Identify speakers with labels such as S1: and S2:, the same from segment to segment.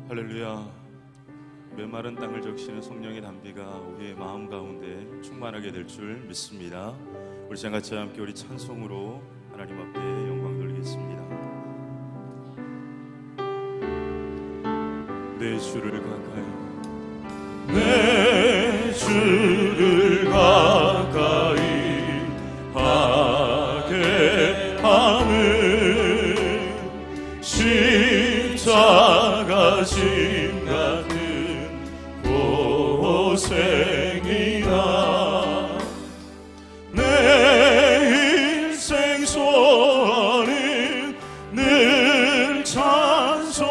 S1: 할렐루야. 메마른 땅을 적시는 성령의 담비가 우리의 마음 가운데 충만하게 될 줄 믿습니다. 우리 같이 함께 우리 찬송으로 하나님 앞에 영광 돌리겠습니다. 내 주를 가까이, 내 주를 가까이 하게 함을 십자가 심 같은 고생이나 내 인생 소원은 늘 찬송하면서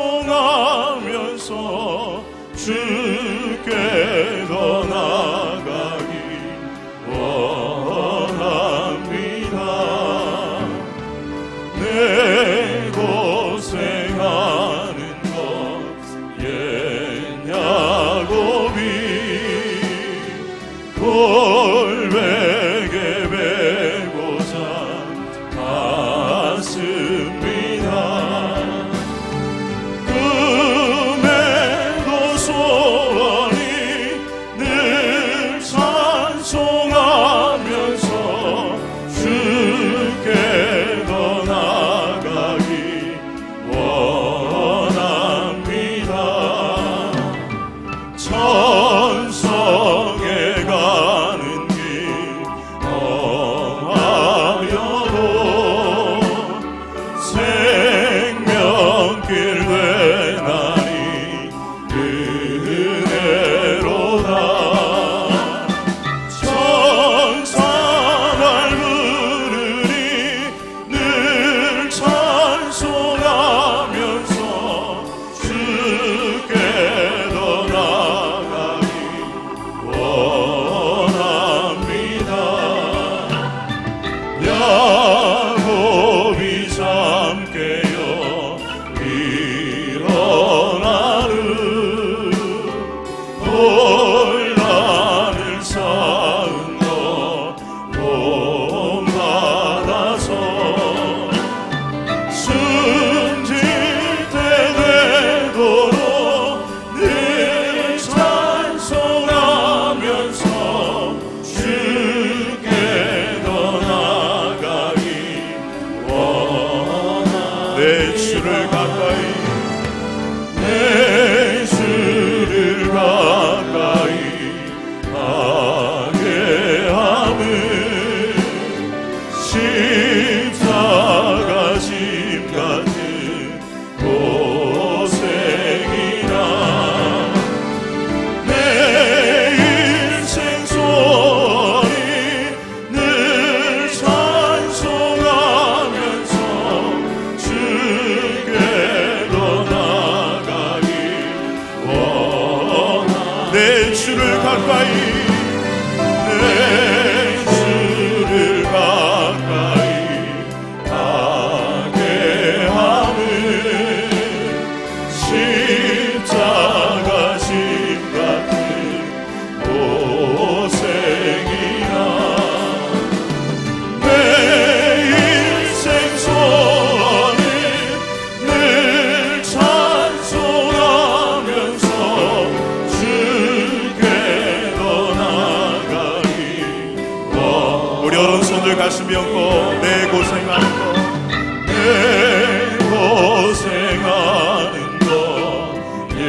S1: 주께 더 나아가기 원합니다. 내 고생하는 것 옛 야곱이 골백에 베고자 갔습니다. 꿈에도 소원이 늘 찬송하면서 주께 더 나아가기 원합니다. 천성에 가는 길 험하여도 생명길 되나니 은혜로다. 천사 날 부르니 늘 찬송하면서 주께 더 나아가기 원합니다. 야곱이 잠 깨어 일어나는 혼란을 쌓은 것 본받아서 숨질 때 되도록 늘 찬송하면서 주께 더 나아가기 원합니다. 내 주를 가까이, 내 주를 가까이 하게 함을 십자가 심 같은 고생이나 내 인생 소원이 늘 찬송하면서 주께 더 나아가기 원합니다. 내 주를 가까이, 내 주를 가까이 하게 함을 십자가 심 같은 고생이나 내 인생 소원을 늘 찬송하면서 주께 더 나아가기 우리 오른손을 가슴 얹고 내 고생하는 것, 내 고생하는 것 옛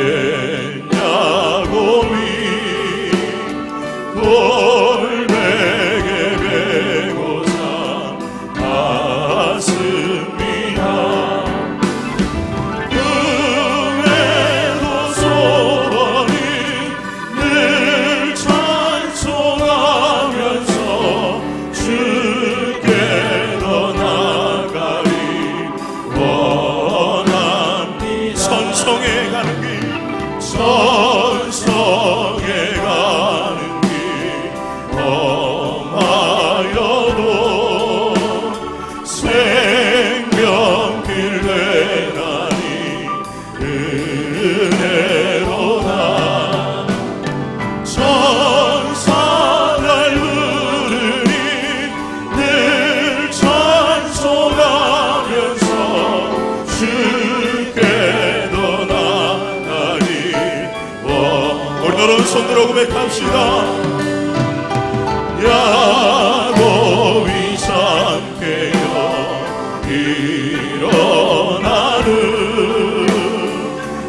S1: 야곱이 골백에 베고자 갔습니다. 꿈에도 소원이 늘 찬송하면서 주께 더 나아가기 원합니다. 천성에 가는 길, 천성에 가는 길 험하여도 생명길 되나니 은혜로다. 천사 날 부르니 늘 찬송하면서 주께 더 나아가기
S2: 손들어 고백합시다. 야곱이 잠깨어 일어나는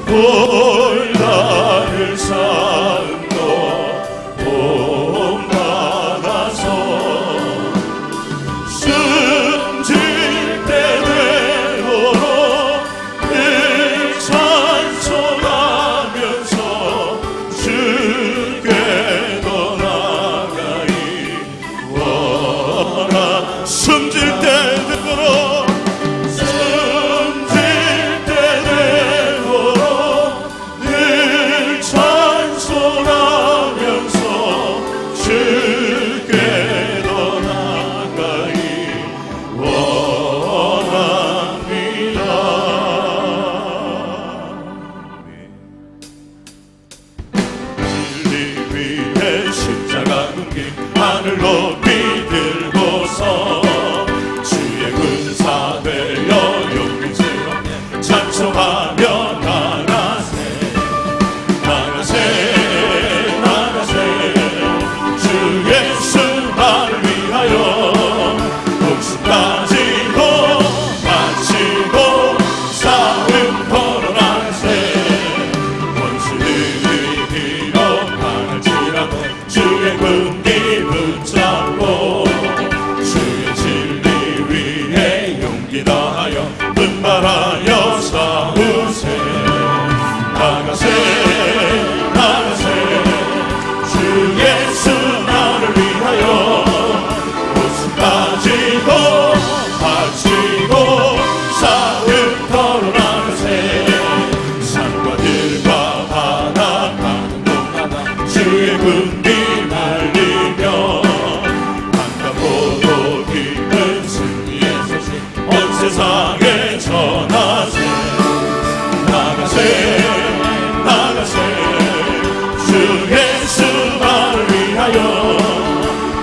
S2: 골단을 쌓은 너 본받아서 숨질 때 되도록 늘 찬송하면서 주께 더 나아가기 원하. 숨질 때 되도록 하늘 높이 들고서 주의 군사 되어 용맹스럽게 찬송하며 나가세 나가세 나가세 주 예수 나를 위하여 목숨까지도 바치고 싸움 걸어나가세 원수들이 비롯할지라도 주의 군기 붙잡고 주의 진리 위에 용기 다하여 분발하여 싸우세 나가세 나가세 주 예수 나를 위하여 목숨까지도 바치고 싸움 걸어 나가세 산과 들과 바다 가는 곳마다 주의 군기 날리며 반갑고도 기쁜 승리의 소식 온 세상에 전하세 나가세 나가세 주 예수 나를 위하여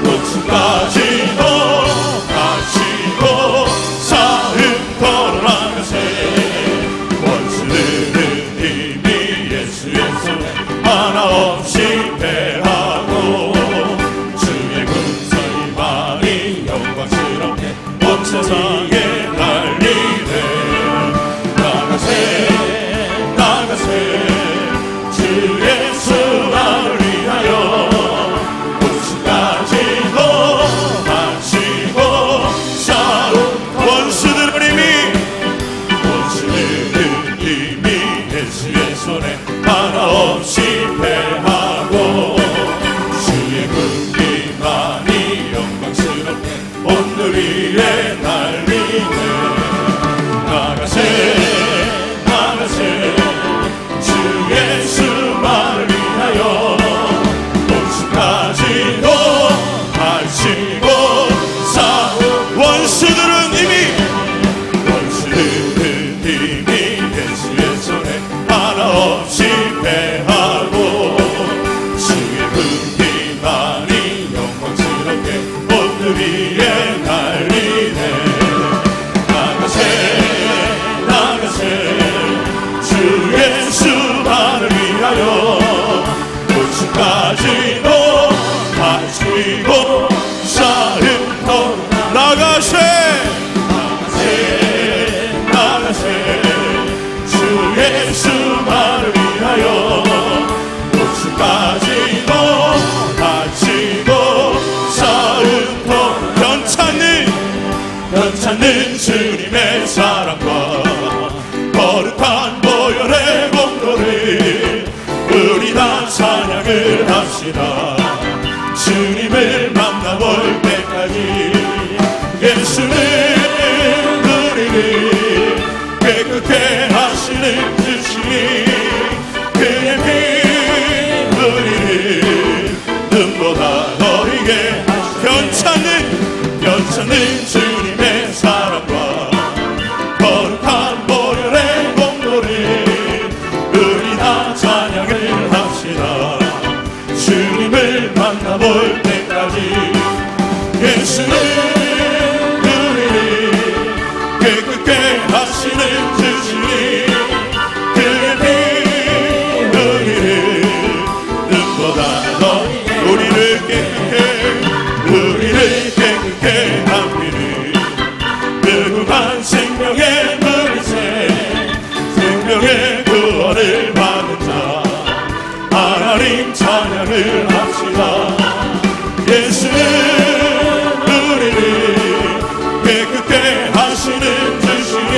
S2: 목숨까지도 바치고 싸움 걸어 나가세 원수들은 이미 예수의 손에 하나 없이 패하고 주의 군사의 말이 영광스럽게 온 세상에 날리네 나가세 나가세 주 예수 나를 위하여 목숨까지도 바치고 싸움 원수들은 이미 예수의 손에 하나 없이 패하고 주의 군기만이 영광스럽게 온늘 위에 날리네 나가세 나가세 주 예수 나를 위하여 목숨까지도 바치고 싸움 원수들은 이미 예수의 손에 하나 없이 패하고 주의 군기만이 영광스럽게 온늘 위에 날리네 나가세 나가세 주 예수 나를 위하여 목숨까지도 바치고 싸움 걸어 나가세 나가세 나가세 주 예수 나를 위하여 목숨까지도 바치고 싸움 걸어 변찮는 주님의 사랑과 거룩한 보혈의 공로를 우리 다 찬양을 합시다 주님을 만나볼 때까지 예수는 우리를 깨끗게 하시는 주시니 그의 피 우리를 눈보다 너희게 변찮는 주님의 사랑과 거룩한 보혈의 공로를 우리 다 찬양을 합시다 주님을 만나볼 때까지 예수는 우리를 깨끗게 하시는 주시니 그의 피 우리를 눈보다 찬양을 받은 자 하나님 찬양을 합시다. 예수는 우리를 깨끗게 하시는 주시니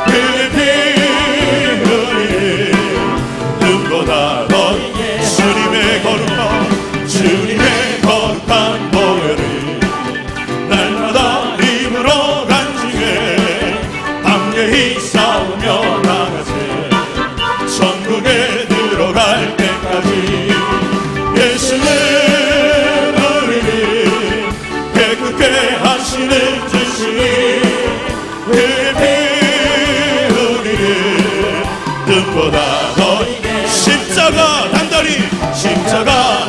S2: 그의 피 우리를 눈보다 더 주님의 거룩한 보혈을 날마다 입으로 간증해 담대히 싸우며 나가세 천국에 들어갈 때까지. 예수는 우리를 깨끗게 하시는 주시니 그의 피 우리를 눈보다 더 십자가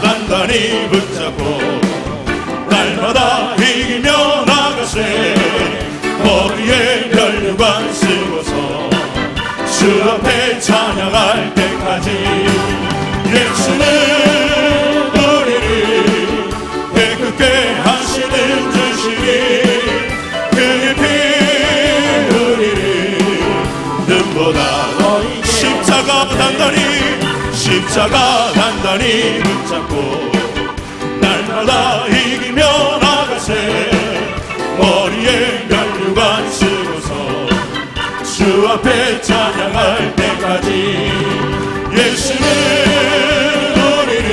S2: 단단히 붙잡고 날마다 이기며 나가세 머리에 면류관 쓰고서 주 앞에 찬양할 때까지. 예수는 우리를 깨끗게 하시는 주시니 그의 피 우리를 눈보다 더 십자가 단단히 붙잡고 날마다 이기며 나가세 머리에 면류관 쓰고서 주 앞에 찬양할 때까지. 예수는 우리를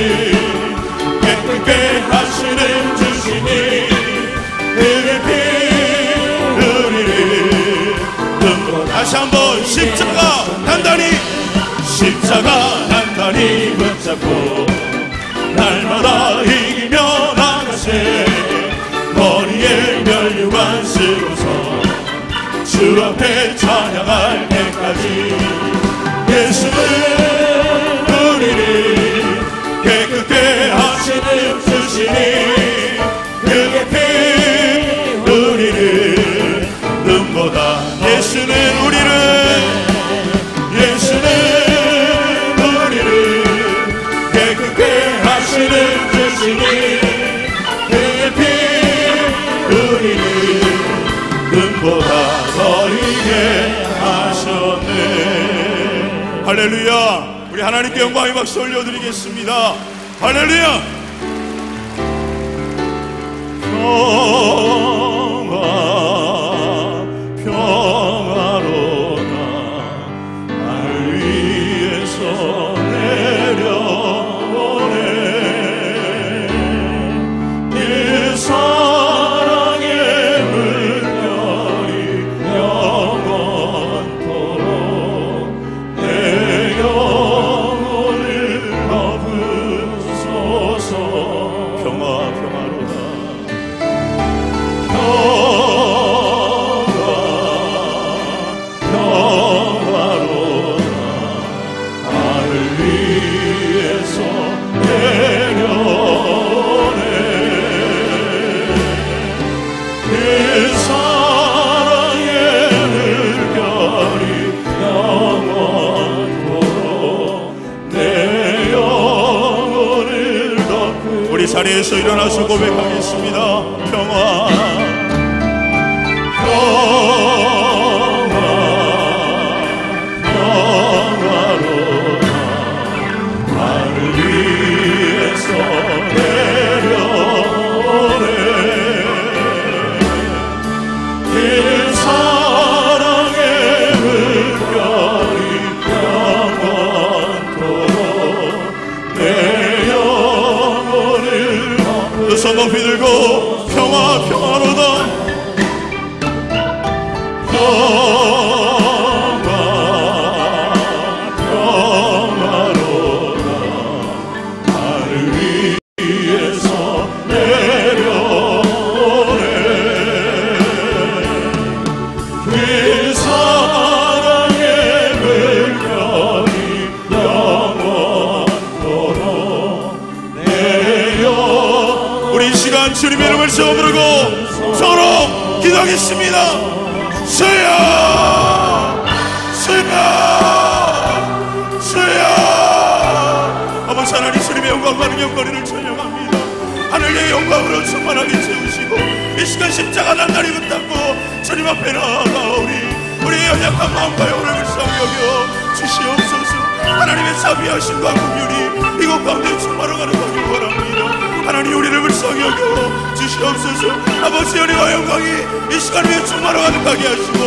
S2: 깨끗게 하시는 주시니 그의 피 우리를 다시 한번 십자가 단단히 붙잡고 날마다 이기며 나가세 머리에 면류관 쓰고서 주 앞에 찬양할 때까지. 예수는 우리를 깨끗게 하시는 주시니 그의 피 우리를 눈보다 예수는 우리를 깨끗게 하시는 주시니 그의 피 우리를 눈보다 더이게 하셨네. 할렐루야. 우리 하나님께 영광의 박수 올려드리겠습니다. 할렐루야. 평화로다 나를 위해서 내려오네. 네 사랑의 물결이 영원토록 내 영혼을 덮으소서. 평화로다 나를 위해서 내려오네. 그 사랑의 물결이 영원토록 내 영혼을 덮으. 우리 자리에서 일어나서 고백하겠습니다. 평화로다 나를 위해서 내려오네. 그 사랑의 물결이 영원토록 내 영혼을 두 손 높이 들고 평화로다 평화로다 나를 위해서 내려오네. 그 사랑의 물결이 영원토록 내 영혼. 우리 이 시간 주님의 이름을 세워 부르고 서로 기도하겠습니다. 주여 아버지 하나님 주님의 영광과 능력거리를 찬양합니다. 하늘의 영광으로 충만하게 채우시고 이 시간 십자가 단단히 붙잡고 주님 앞에 나아가 우리 연약한 마음과 영혼을 불쌍히 여겨 주시옵소서. 하나님의 자비하심과 긍휼이 이곳 가운데 충만하가는 가길 원합니다. 하나님 우리를 불쌍히 여겨 주시옵소서. 아버지 은혜와 영광이 이 시간 위에 충만하가는 가게 하시고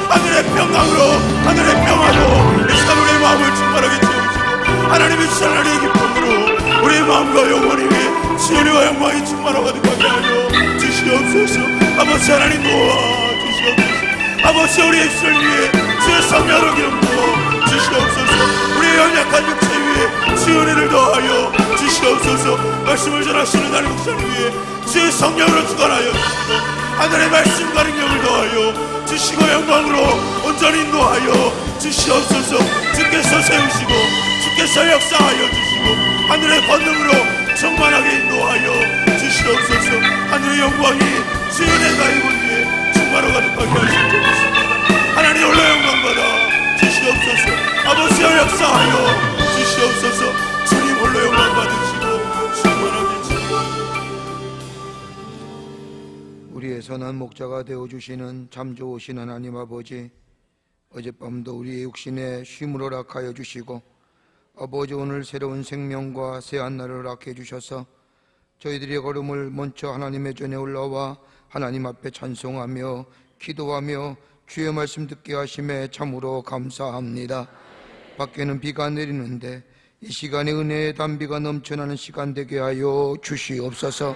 S2: 하늘의 평강으로 하늘의 평화로 이 시간 우리의 마음을 충만하게 채우시고 하나님의 하나님의 기쁨으로 우리의 마음과 영혼 위에 지혜와 영광이 충만하가는 가게 하여 주시옵소서. 아버지 하나님 도와주시옵소서. 아버지 우리의 입술 위에 주의 성령으로 기름 부어 주시옵소서. 우리의 연약한 육체 위에 주의 은혜를 더하여 주시옵소서. 말씀을 전하시는 하나님 목사님 위에 주의 성령으로 주관하여 주시고 하늘의 말씀과 능력을 더하여 주시고 영광으로 온전히 인도하여 주시옵소서. 주께서 세우시고 주께서 역사하여 주시고 하늘의 권능으로 충만하게 인도하여 주시옵소서. 하늘의 영광이 주의 은혜가 이곳 위에 충만하고 가득하게 하시옵소서. 하나님 홀로 영광받아 주시옵소서. 아버지여 역사하여 주시옵소서. 주님 홀로 영광 받으시고 충만하게 주시옵소서.
S3: 우리의 선한 목자가 되어주시는 참 좋으신 하나님 아버지, 어젯밤도 우리의 육신에 쉼을 허락하여 주시고 아버지 오늘 새로운 생명과 새한 날을 허락해 주셔서 저희들의 걸음을 먼저 하나님의 전에 올라와 하나님 앞에 찬송하며 기도하며 주의 말씀 듣게 하심에 참으로 감사합니다. 밖에는 비가 내리는데 이 시간에 은혜의 단비가 넘쳐나는 시간 되게 하여 주시옵소서.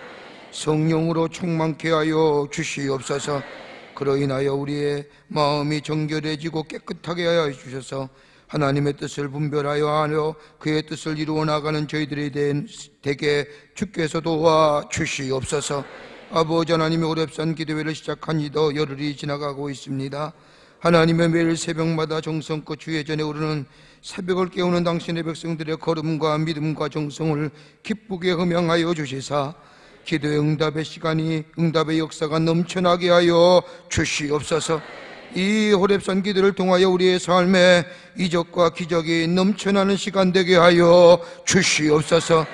S3: 성령으로 충만케 하여 주시옵소서. 그로 인하여 우리의 마음이 정결해지고 깨끗하게 하여 주셔서 하나님의 뜻을 분별하여 하며 그의 뜻을 이루어 나가는 저희들이 되게 주께서 도와 주시옵소서. 아버지 하나님의 오랩산 기도회를 시작한 지도 열흘이 지나가고 있습니다. 하나님의 매일 새벽마다 정성껏 주의 전에 오르는 새벽을 깨우는 당신의 백성들의 걸음과 믿음과 정성을 기쁘게 흠양하여 주시사 기도의 응답의 시간이 응답의 역사가 넘쳐나게 하여 주시옵소서. 이 호렙산 기도를 통하여 우리의 삶에 이적과 기적이 넘쳐나는 시간 되게 하여 주시옵소서.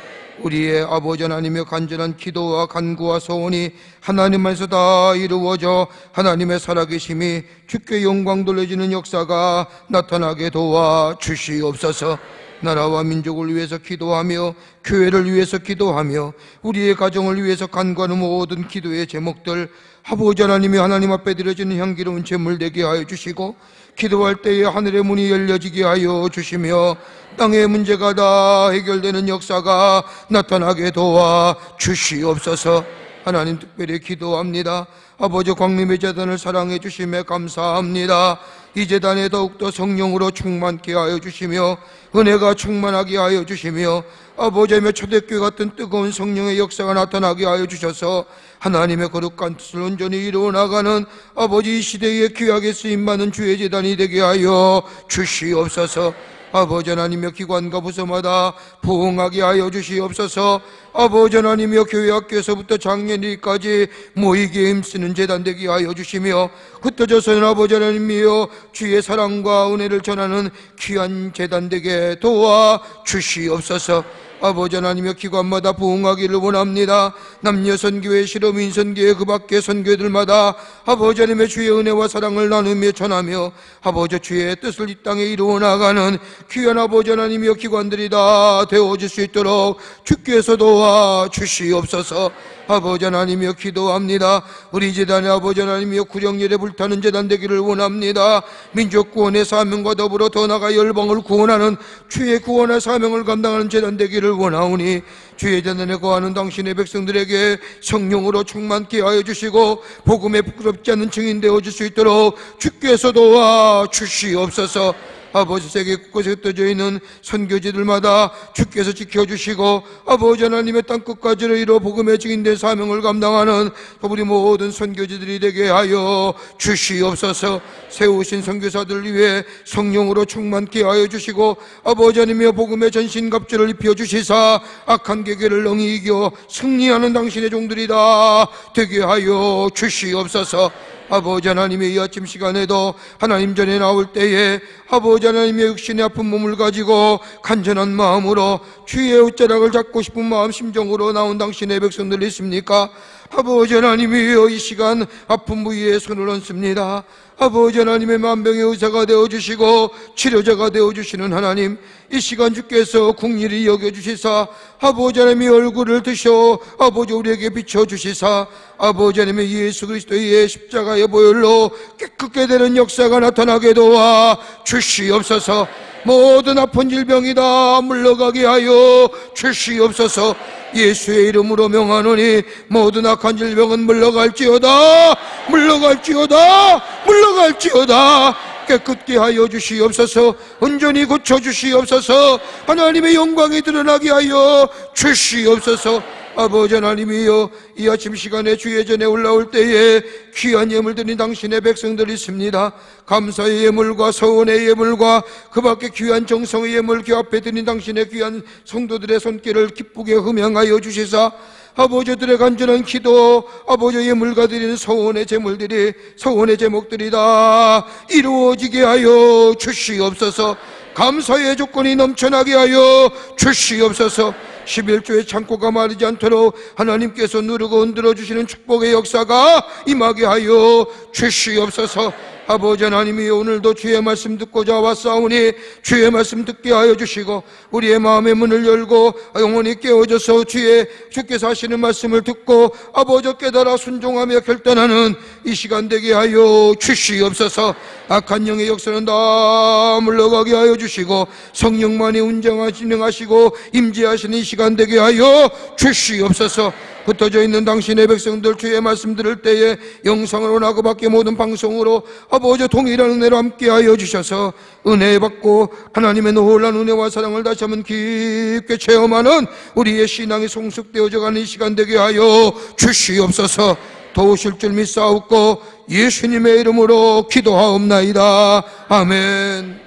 S3: 우리의 아버지 하나님의 간절한 기도와 간구와 소원이 하나님 안에서 다 이루어져 하나님의 살아계심이 주께 영광 돌려지는 역사가 나타나게 도와 주시옵소서. 나라와 민족을 위해서 기도하며 교회를 위해서 기도하며 우리의 가정을 위해서 간구하는 모든 기도의 제목들 아버지 하나님이 하나님 앞에 드려지는 향기로운 제물 되게 하여 주시고 기도할 때에 하늘의 문이 열려지게 하여 주시며 땅의 문제가 다 해결되는 역사가 나타나게 도와 주시옵소서. 하나님 특별히 기도합니다. 아버지 광림의 재단을 사랑해 주심에 감사합니다. 이 재단에 더욱더 성령으로 충만케 하여 주시며 은혜가 충만하게 하여 주시며 아버지의 초대교회 같은 뜨거운 성령의 역사가 나타나게 하여 주셔서 하나님의 거룩한 뜻을 온전히 이루어 나가는 아버지 이 시대에 귀하게 쓰임받는 주의 재단이 되게 하여 주시옵소서. 아버지 하나님의 기관과 부서마다 부흥하게 하여 주시옵소서. 아버지 하나님의 교회 학교에서부터 장년일까지 모이기에 힘쓰는 재단 되게 하여 주시며 흩어져서는 아버지 하나님이여 주의 사랑과 은혜를 전하는 귀한 재단 되게 도와 주시옵소서. 아버지 하나님의 기관마다 부흥하기를 원합니다. 남녀 선교회, 실업인 선교회, 그 밖의 선교회들마다 아버지 하나님의 주의 은혜와 사랑을 나누며 전하며 아버지 주의 뜻을 이 땅에 이루어 나가는 귀한 아버지 하나님의 기관들이 다 되어질 수 있도록 주께서 도와 주시옵소서. 아버지 하나님이여 기도합니다. 우리 재단의 아버지 하나님이여 구령열에 불타는 재단 되기를 원합니다. 민족 구원의 사명과 더불어 더 나아가 열방을 구원하는 주의 구원의 사명을 감당하는 재단 되기를 원하오니 주의 재단에 거하는 당신의 백성들에게 성령으로 충만케 하여 주시고 복음에 부끄럽지 않는 증인 되어줄 수 있도록 주께서 도와 주시옵소서. 아버지 세계 곳곳에 흩어져 있는 선교지들마다 주께서 지켜주시고 아버지 하나님의 땅끝까지를 이뤄 복음의 증인된 사명을 감당하는 우리 모든 선교지들이 되게 하여 주시옵소서. 세우신 선교사들을 위해 성령으로 충만케 하여 주시고 아버지 하나님의 복음의 전신갑주를 입혀주시사 악한 계계를 능히 이겨 승리하는 당신의 종들이 다 되게 하여 주시옵소서. 아버지 하나님의 이 아침 시간에도 하나님 전에 나올 때에 아버지 하나님의 육신의 아픈 몸을 가지고 간절한 마음으로 주의 옷자락을 잡고 싶은 마음 심정으로 나온 당신의 백성들 있습니까? 아버지 하나님이여, 이 시간 아픈 부위에 손을 얹습니다. 아버지 하나님의 만병의 의사가 되어주시고 치료자가 되어주시는 하나님, 이 시간 주께서 국리를 여겨주시사 아버지 하나님의 얼굴을 드셔 아버지 우리에게 비춰주시사 아버지 하나님의 예수 그리스도의 십자가의 보혈로 깨끗게 되는 역사가 나타나게 도와 주시옵소서. 모든 아픈 질병이 다 물러가게 하여 주시옵소서. 예수의 이름으로 명하노니 모든 악한 질병은 물러갈지어다, 물러갈지어다, 물러갈지어다. 깨끗게 하여 주시옵소서. 온전히 고쳐주시옵소서. 하나님의 영광이 드러나게 하여 주시옵소서. 아버지 하나님이여, 이 아침 시간에 주의 전에 올라올 때에 귀한 예물 드린 당신의 백성들이 있습니다. 감사의 예물과 서원의 예물과 그 밖에 귀한 정성의 예물 그 앞에 드린 당신의 귀한 성도들의 손길을 기쁘게 흠양하여 주시사 아버지들의 간절한 기도, 아버지 예물과 드리는 서원의 제물들이, 서원의 제목들이 다 이루어지게 하여 주시옵소서. 감사의 조건이 넘쳐나게 하여 주시옵소서. 11조의 창고가 마르지 않도록 하나님께서 누르고 흔들어 주시는 축복의 역사가 임하게 하여 주시옵소서. 아버지 하나님이 오늘도 주의 말씀 듣고자 왔사오니 주의 말씀 듣게 하여 주시고 우리의 마음의 문을 열고 영혼이 깨어져서 주께서 하시는 말씀을 듣고 아버지 깨달아 순종하며 결단하는 이 시간 되게 하여 주시옵소서. 악한 영의 역사는 다 물러가게 하여 주시고 성령만이 운전하시고 임재하시는 이 시간 되게 하여 주시옵소서. 흩어져 있는 당신의 백성들 주의 말씀 들을 때에 영상으로나 그 밖에 모든 방송으로 아버지 동일한 은혜로 함께하여 주셔서 은혜 받고 하나님의 놀라운 은혜와 사랑을 다시 한번 깊게 체험하는 우리의 신앙이 성숙되어져가는 이 시간 되게 하여 주시옵소서. 도우실 줄 믿사옵고 예수님의 이름으로 기도하옵나이다. 아멘.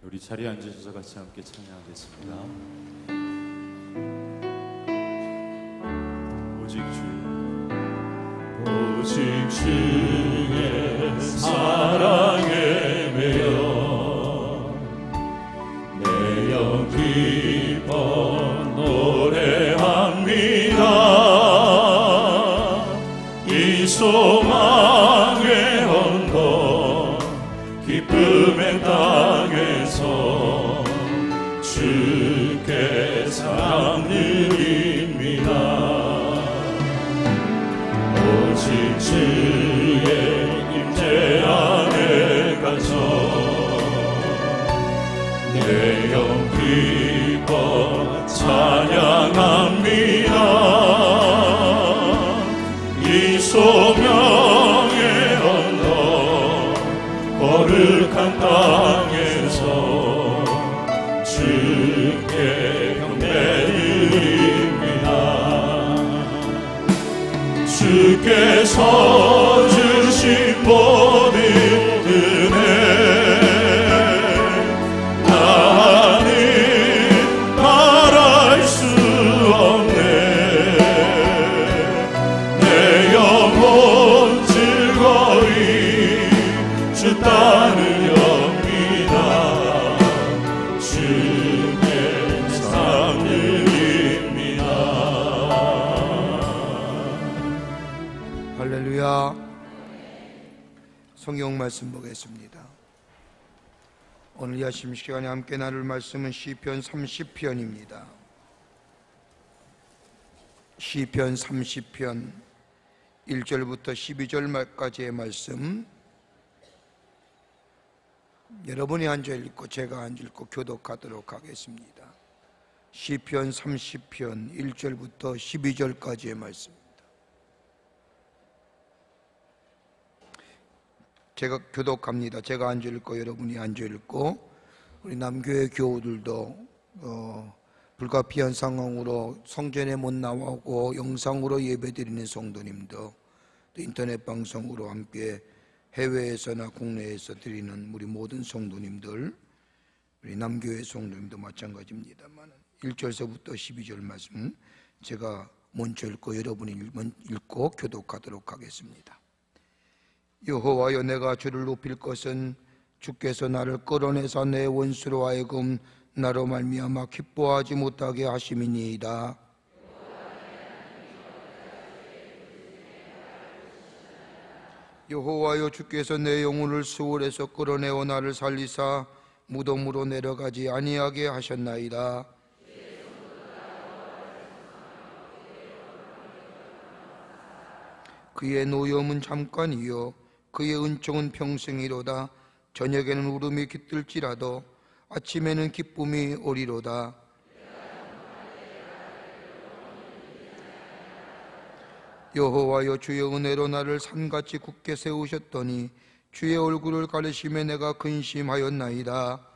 S1: 우리 자리에 앉으셔서 같이 함께 찬양하겠습니다.
S2: 오직 주의 사랑에 매여 내 영 기뻐 노래합니다. 이 소망의 언덕 기쁨의 땅에서 주께 사랑 드립니다. 오직 주의 임재 안에 갇혀 내 영 기뻐 찬양합니다. 이 소명의 언덕 거룩한 땅에서 주께 경배드립니다. 주께서 주신 모든 은혜 나는 말할 수 없네. 내 영혼 즐거이 주 따르렵니다. 주께 상 드립니다.
S3: 할렐루야. 성경 말씀 보겠습니다. 오늘 이 아침 시간에 함께 나눌 말씀은 시편 30편입니다. 시편 30편 1절부터 12절까지의 말씀, 여러분이 앉아 읽고 제가 앉아 읽고 교독하도록 하겠습니다. 시편 30편 1절부터 12절까지의 말씀, 제가 교독합니다. 제가 앉아 읽고 여러분이 앉아 읽고, 우리 남교회 교우들도 불가피한 상황으로 성전에 못 나오고 영상으로 예배드리는 성도님도, 또 인터넷 방송으로 함께 해외에서나 국내에서 드리는 우리 모든 성도님들, 우리 남교회 성도님도 마찬가지입니다만 1절서부터 12절 말씀 제가 먼저 읽고 여러분이 읽고 교독하도록 하겠습니다. 여호와여, 내가 주를 높일 것은 주께서 나를 끌어내사 내 원수로 하여금 나로 말미암아 기뻐하지 못하게 하심이니이다. 여호와여, 주께서 내 영혼을 수월에서 끌어내어 나를 살리사 무덤으로 내려가지 아니하게 하셨나이다. 그의 노염은 잠깐이요 그의 은총은 평생이로다. 저녁에는 울음이 깃들지라도 아침에는 기쁨이 오리로다. 여호와여, 주의 은혜로 나를 산같이 굳게 세우셨더니 주의 얼굴을 가리심에 내가 근심하였나이다.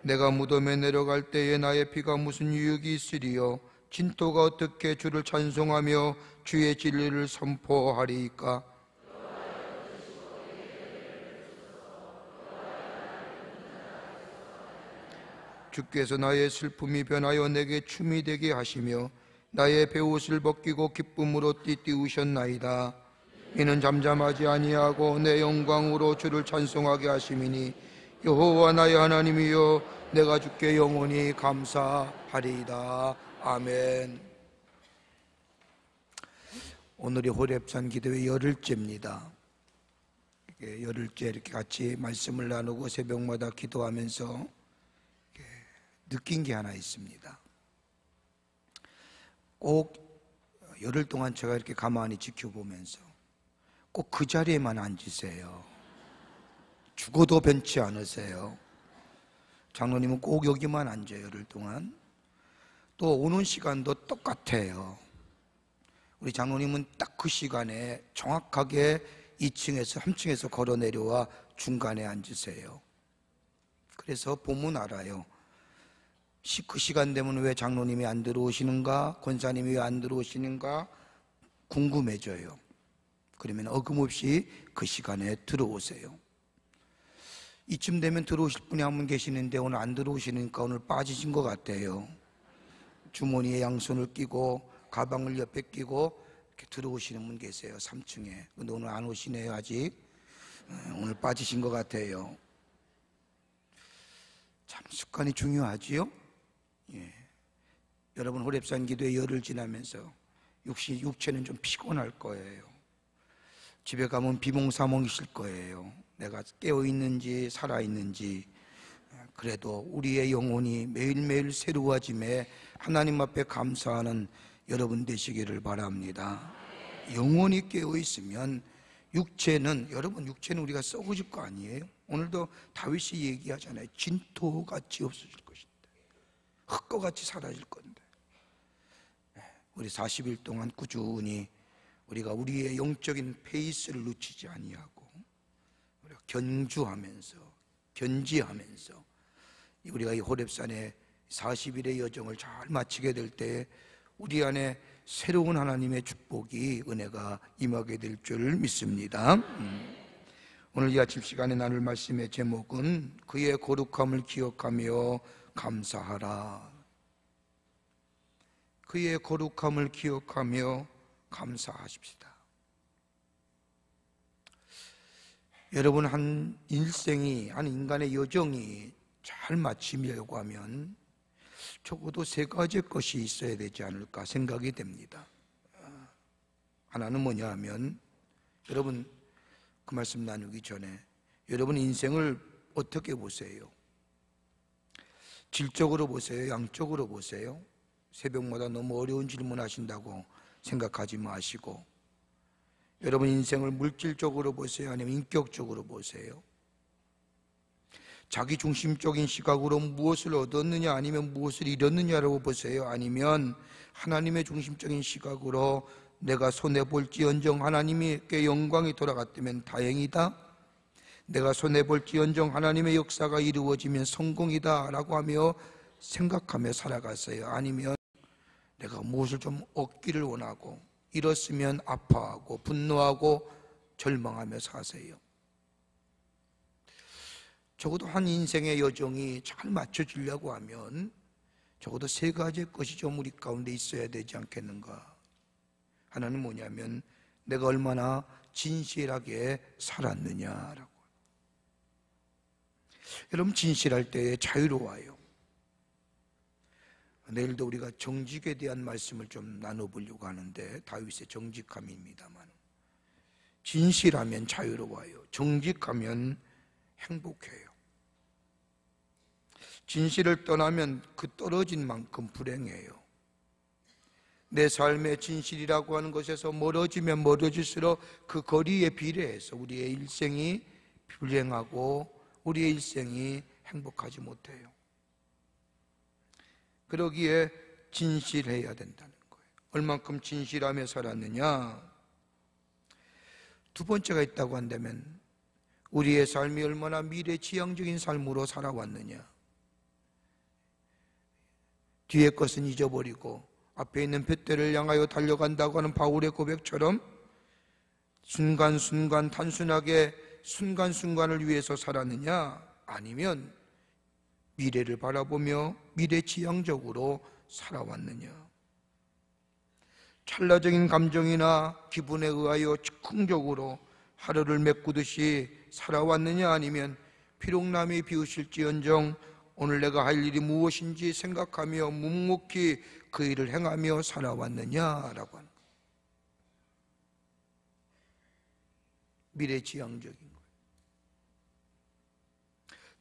S3: 내가 무덤에 내려갈 때에 나의 피가 무슨 유익이 있으리요? 진토가 어떻게 주를 찬송하며 주의 진리를 선포하리이까? 주께서 나의 슬픔이 변하여 내게 춤이 되게 하시며 나의 베옷을 벗기고 기쁨으로 띠띠우셨나이다. 이는 잠잠하지 아니하고 내 영광으로 주를 찬송하게 하심이니 여호와 나의 하나님이여, 내가 주께 영원히 감사하리이다. 아멘. 오늘이 호렙산 기도의 열흘째입니다. 열흘째 이렇게 같이 말씀을 나누고 새벽마다 기도하면서 느낀 게 하나 있습니다. 꼭 열흘 동안 제가 이렇게 가만히 지켜보면서 꼭 그 자리에만 앉으세요. 죽어도 변치 않으세요. 장로님은 꼭 여기만 앉아요. 열흘 동안. 또 오는 시간도 똑같아요. 우리 장로님은 딱 그 시간에 정확하게 2층에서 3층에서 걸어 내려와 중간에 앉으세요. 그래서 보면 알아요. 그 시간 되면 왜 장로님이 안 들어오시는가, 권사님이 왜 안 들어오시는가 궁금해져요. 그러면 어김없이 그 시간에 들어오세요. 이쯤 되면 들어오실 분이 한 분 계시는데 오늘 안 들어오시니까 오늘 빠지신 것 같아요. 주머니에 양손을 끼고 가방을 옆에 끼고 이렇게 들어오시는 분 계세요. 3층에. 근데 오늘 안 오시네요. 아직. 오늘 빠지신 것 같아요. 참 습관이 중요하지요. 예. 여러분 호렙산 기도의 열흘 지나면서 육체는 좀 피곤할 거예요. 집에 가면 비몽사몽이실 거예요. 내가 깨어있는지 살아있는지. 그래도 우리의 영혼이 매일매일 새로워짐에 하나님 앞에 감사하는 여러분 되시기를 바랍니다. 영혼이 깨어있으면 여러분 육체는 우리가 썩어질 거 아니에요? 오늘도 다윗이 얘기하잖아요. 진토같이 없어질 것인데, 흙과 같이 사라질 건데. 우리 40일 동안 꾸준히 우리가 우리의 영적인 페이스를 놓치지 아니하고 우리가 견지하면서 우리가 이 호렙산의 40일의 여정을 잘 마치게 될 때 우리 안에 새로운 하나님의 축복이, 은혜가 임하게 될 줄 믿습니다. 오늘 이 아침 시간에 나눌 말씀의 제목은 그의 거룩함을 기억하며 감사하라. 그의 거룩함을 기억하며 감사하십시다. 여러분, 한 인간의 여정이 잘 마치려고 하면 적어도 3가지 것이 있어야 되지 않을까 생각이 됩니다. 하나는 뭐냐 하면, 여러분 그 말씀 나누기 전에 여러분 인생을 어떻게 보세요? 질적으로 보세요? 양적으로 보세요? 새벽마다 너무 어려운 질문 하신다고 생각하지 마시고, 여러분 인생을 물질적으로 보세요? 아니면 인격적으로 보세요? 자기 중심적인 시각으로 무엇을 얻었느냐 아니면 무엇을 잃었느냐라고 보세요? 아니면 하나님의 중심적인 시각으로 내가 손해볼지언정 하나님께 영광이 돌아갔다면 다행이다, 내가 손해볼지언정 하나님의 역사가 이루어지면 성공이다 라고 하며 생각하며 살아갔어요? 아니면 내가 무엇을 좀 얻기를 원하고 잃었으면 아파하고 분노하고 절망하며 사세요? 적어도 한 인생의 여정이 잘 맞춰지려고 하면 적어도 3가지의 것이 좀 우리 가운데 있어야 되지 않겠는가. 하나는 뭐냐면 내가 얼마나 진실하게 살았느냐라고. 여러분, 진실할 때에 자유로워요. 내일도 우리가 정직에 대한 말씀을 좀 나눠보려고 하는데, 다윗의 정직함입니다만, 진실하면 자유로워요. 정직하면 행복해요. 진실을 떠나면 그 떨어진 만큼 불행해요. 내 삶의 진실이라고 하는 것에서 멀어지면 멀어질수록 그 거리에 비례해서 우리의 일생이 불행하고 우리의 일생이 행복하지 못해요. 그러기에 진실해야 된다는 거예요. 얼만큼 진실하며 살았느냐? 두 번째가 있다고 한다면, 우리의 삶이 얼마나 미래지향적인 삶으로 살아왔느냐? 뒤의 것은 잊어버리고 앞에 있는 둯대를 향하여 달려간다고 하는 바울의 고백처럼 순간순간 단순하게 순간순간을 위해서 살았느냐? 아니면 미래를 바라보며 미래지향적으로 살아왔느냐? 찰나적인 감정이나 기분에 의하여 즉흥적으로 하루를 메꾸듯이 살아왔느냐? 아니면 비록 남이 비웃을지언정 오늘 내가 할 일이 무엇인지 생각하며 묵묵히 그 일을 행하며 살아왔느냐라고 하는 거예요. 미래지향적인 거예요.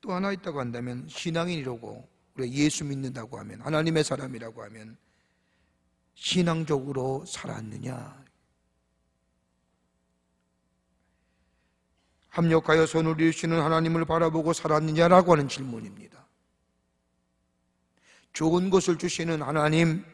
S3: 또 하나 있다고 한다면, 신앙인이라고 우리가 예수 믿는다고 하면, 하나님의 사람이라고 하면 신앙적으로 살았느냐? 합력하여 선을 이루시는 하나님을 바라보고 살았느냐라고 하는 질문입니다. 좋은 것을 주시는 하나님,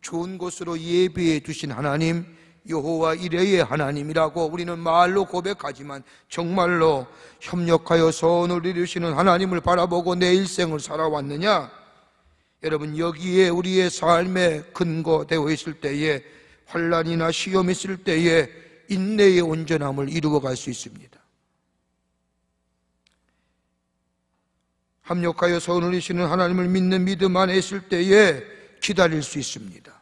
S3: 좋은 것으로 예비해 주신 하나님, 여호와 이레의 하나님이라고 우리는 말로 고백하지만 정말로 협력하여 선을 이루시는 하나님을 바라보고 내 일생을 살아왔느냐? 여러분, 여기에 우리의 삶의 근거 되어 있을 때에, 환난이나 시험이 있을 때에 인내의 온전함을 이루어갈 수 있습니다. 합력하여 선을 이루시는 하나님을 믿는 믿음 안에 있을 때에 기다릴 수 있습니다.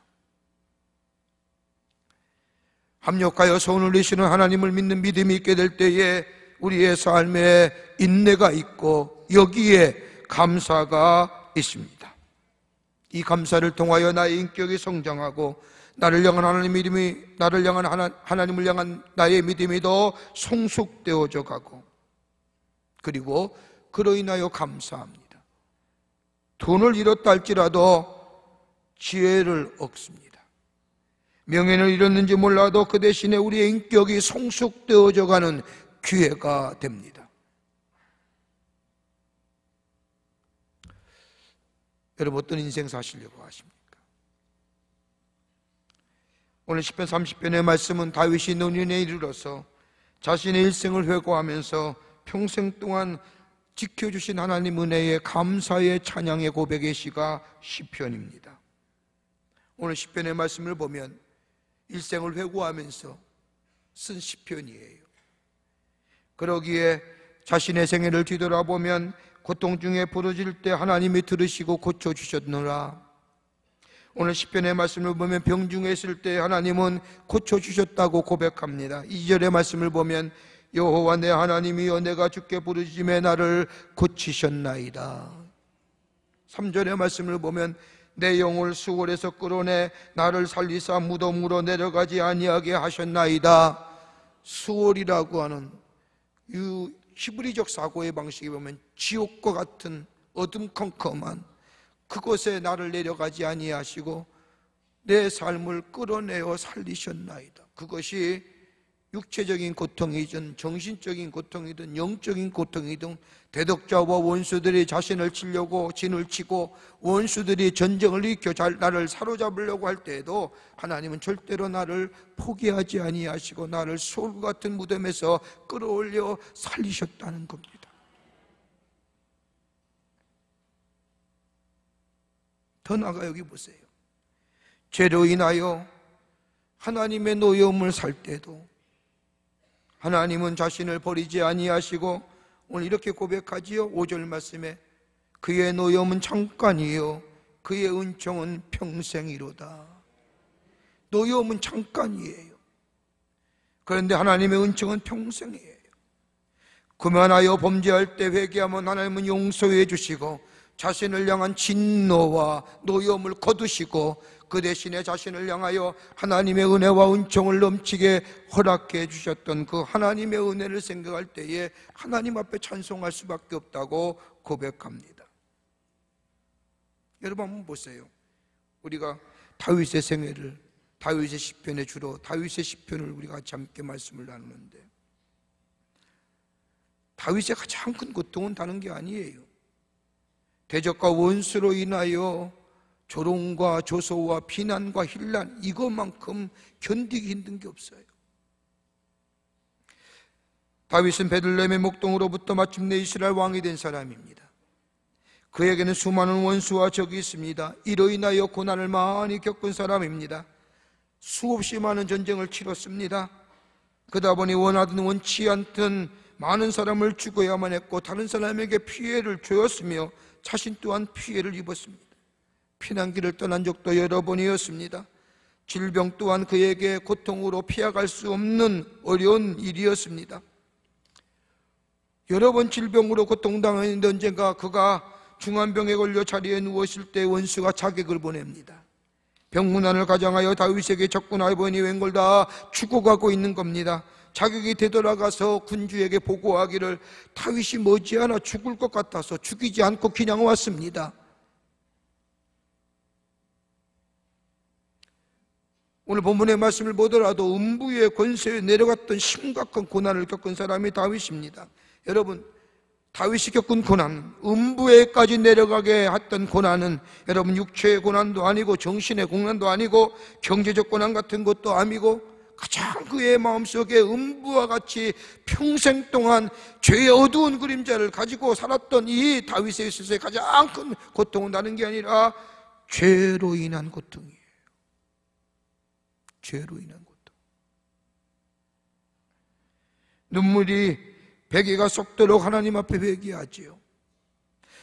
S3: 합력하여 선을 이루시는 하나님을 믿는 믿음이 있게 될 때에 우리의 삶에 인내가 있고 여기에 감사가 있습니다. 이 감사를 통하여 나의 인격이 성장하고 나를 향한 하나님을 향한 나의 믿음이 더 성숙되어져 가고, 그리고 그로 인하여 감사합니다. 돈을 잃었다 할지라도 지혜를 얻습니다. 명예를 잃었는지 몰라도 그 대신에 우리의 인격이 성숙되어져 가는 기회가 됩니다. 여러분, 어떤 인생 사시려고 하십니까? 오늘 시편 30편의 말씀은 다윗이 노년에 이르러서 자신의 일생을 회고하면서 평생 동안 지켜주신 하나님 은혜의 감사의 찬양의 고백의 시가 시편입니다. 오늘 시편의 말씀을 보면 일생을 회고하면서 쓴 시편이에요. 그러기에 자신의 생애를 뒤돌아보면 고통 중에 부러질 때 하나님이 들으시고 고쳐주셨노라. 오늘 시편의 말씀을 보면 병중에 있을 때 하나님은 고쳐주셨다고 고백합니다. 2절의 말씀을 보면 여호와 내 하나님이여 내가 주께 부르짖음에 나를 고치셨나이다. 3절의 말씀을 보면 내 영을 수월에서 끌어내 나를 살리사 무덤으로 내려가지 아니하게 하셨나이다. 수월이라고 하는 이 히브리적 사고의 방식에 보면 지옥과 같은 어둠컴컴한 그곳에 나를 내려가지 아니하시고 내 삶을 끌어내어 살리셨나이다. 그것이 육체적인 고통이든 정신적인 고통이든 영적인 고통이든 대덕자와 원수들이 자신을 치려고 진을 치고 원수들이 전쟁을 일으켜 나를 사로잡으려고 할 때에도 하나님은 절대로 나를 포기하지 아니하시고 나를 소울 같은 무덤에서 끌어올려 살리셨다는 겁니다. 더 나아가 여기 보세요. 죄로 인하여 하나님의 노여움을 살 때도 하나님은 자신을 버리지 아니하시고 오늘 이렇게 고백하지요. 5절 말씀에 그의 노여움은 잠깐이요 그의 은총은 평생이로다. 노여움은 잠깐이에요. 그런데 하나님의 은총은 평생이에요. 그만하여 범죄할 때 회개하면 하나님은 용서해 주시고 자신을 향한 진노와 노여움을 거두시고 그 대신에 자신을 향하여 하나님의 은혜와 은총을 넘치게 허락해 주셨던 그 하나님의 은혜를 생각할 때에 하나님 앞에 찬송할 수밖에 없다고 고백합니다. 여러분 한번 보세요. 우리가 다윗의 생애를, 다윗의 시편에 주로 다윗의 시편을 우리가 같이 함께 말씀을 나누는데, 다윗의 가장 큰 고통은 다른 게 아니에요. 대적과 원수로 인하여 조롱과 조소와 비난과 힐난, 이것만큼 견디기 힘든 게 없어요. 다윗은 베들레헴의 목동으로부터 마침내 이스라엘 왕이 된 사람입니다. 그에게는 수많은 원수와 적이 있습니다. 이로 인하여 고난을 많이 겪은 사람입니다. 수없이 많은 전쟁을 치렀습니다. 그러다 보니 원하든 원치 않든 많은 사람을 죽어야만 했고 다른 사람에게 피해를 주었으며 자신 또한 피해를 입었습니다. 피난길을 떠난 적도 여러 번이었습니다. 질병 또한 그에게 고통으로 피해갈 수 없는 어려운 일이었습니다. 여러 번 질병으로 고통당했는데 언젠가 그가 중환병에 걸려 자리에 누웠을 때 원수가 자객을 보냅니다. 병문안을 가장하여 다윗에게 접근하여 보니 웬걸 다 죽어가고 있는 겁니다. 자격이 되돌아가서 군주에게 보고하기를 다윗이 머지않아 죽을 것 같아서 죽이지 않고 그냥 왔습니다. 오늘 본문의 말씀을 보더라도 음부의 권세에 내려갔던 심각한 고난을 겪은 사람이 다윗입니다. 여러분, 다윗이 겪은 고난, 음부에까지 내려가게 했던 고난은 여러분 육체의 고난도 아니고 정신의 고난도 아니고 경제적 고난 같은 것도 아니고 가장 그의 마음속에 음부와 같이 평생 동안 죄의 어두운 그림자를 가지고 살았던 이 다윗에 있어서의 가장 큰 고통은 다른 게 아니라 죄로 인한 고통이에요. 죄로 인한 고통. 눈물이 베개가 썩도록 하나님 앞에 회개하지요.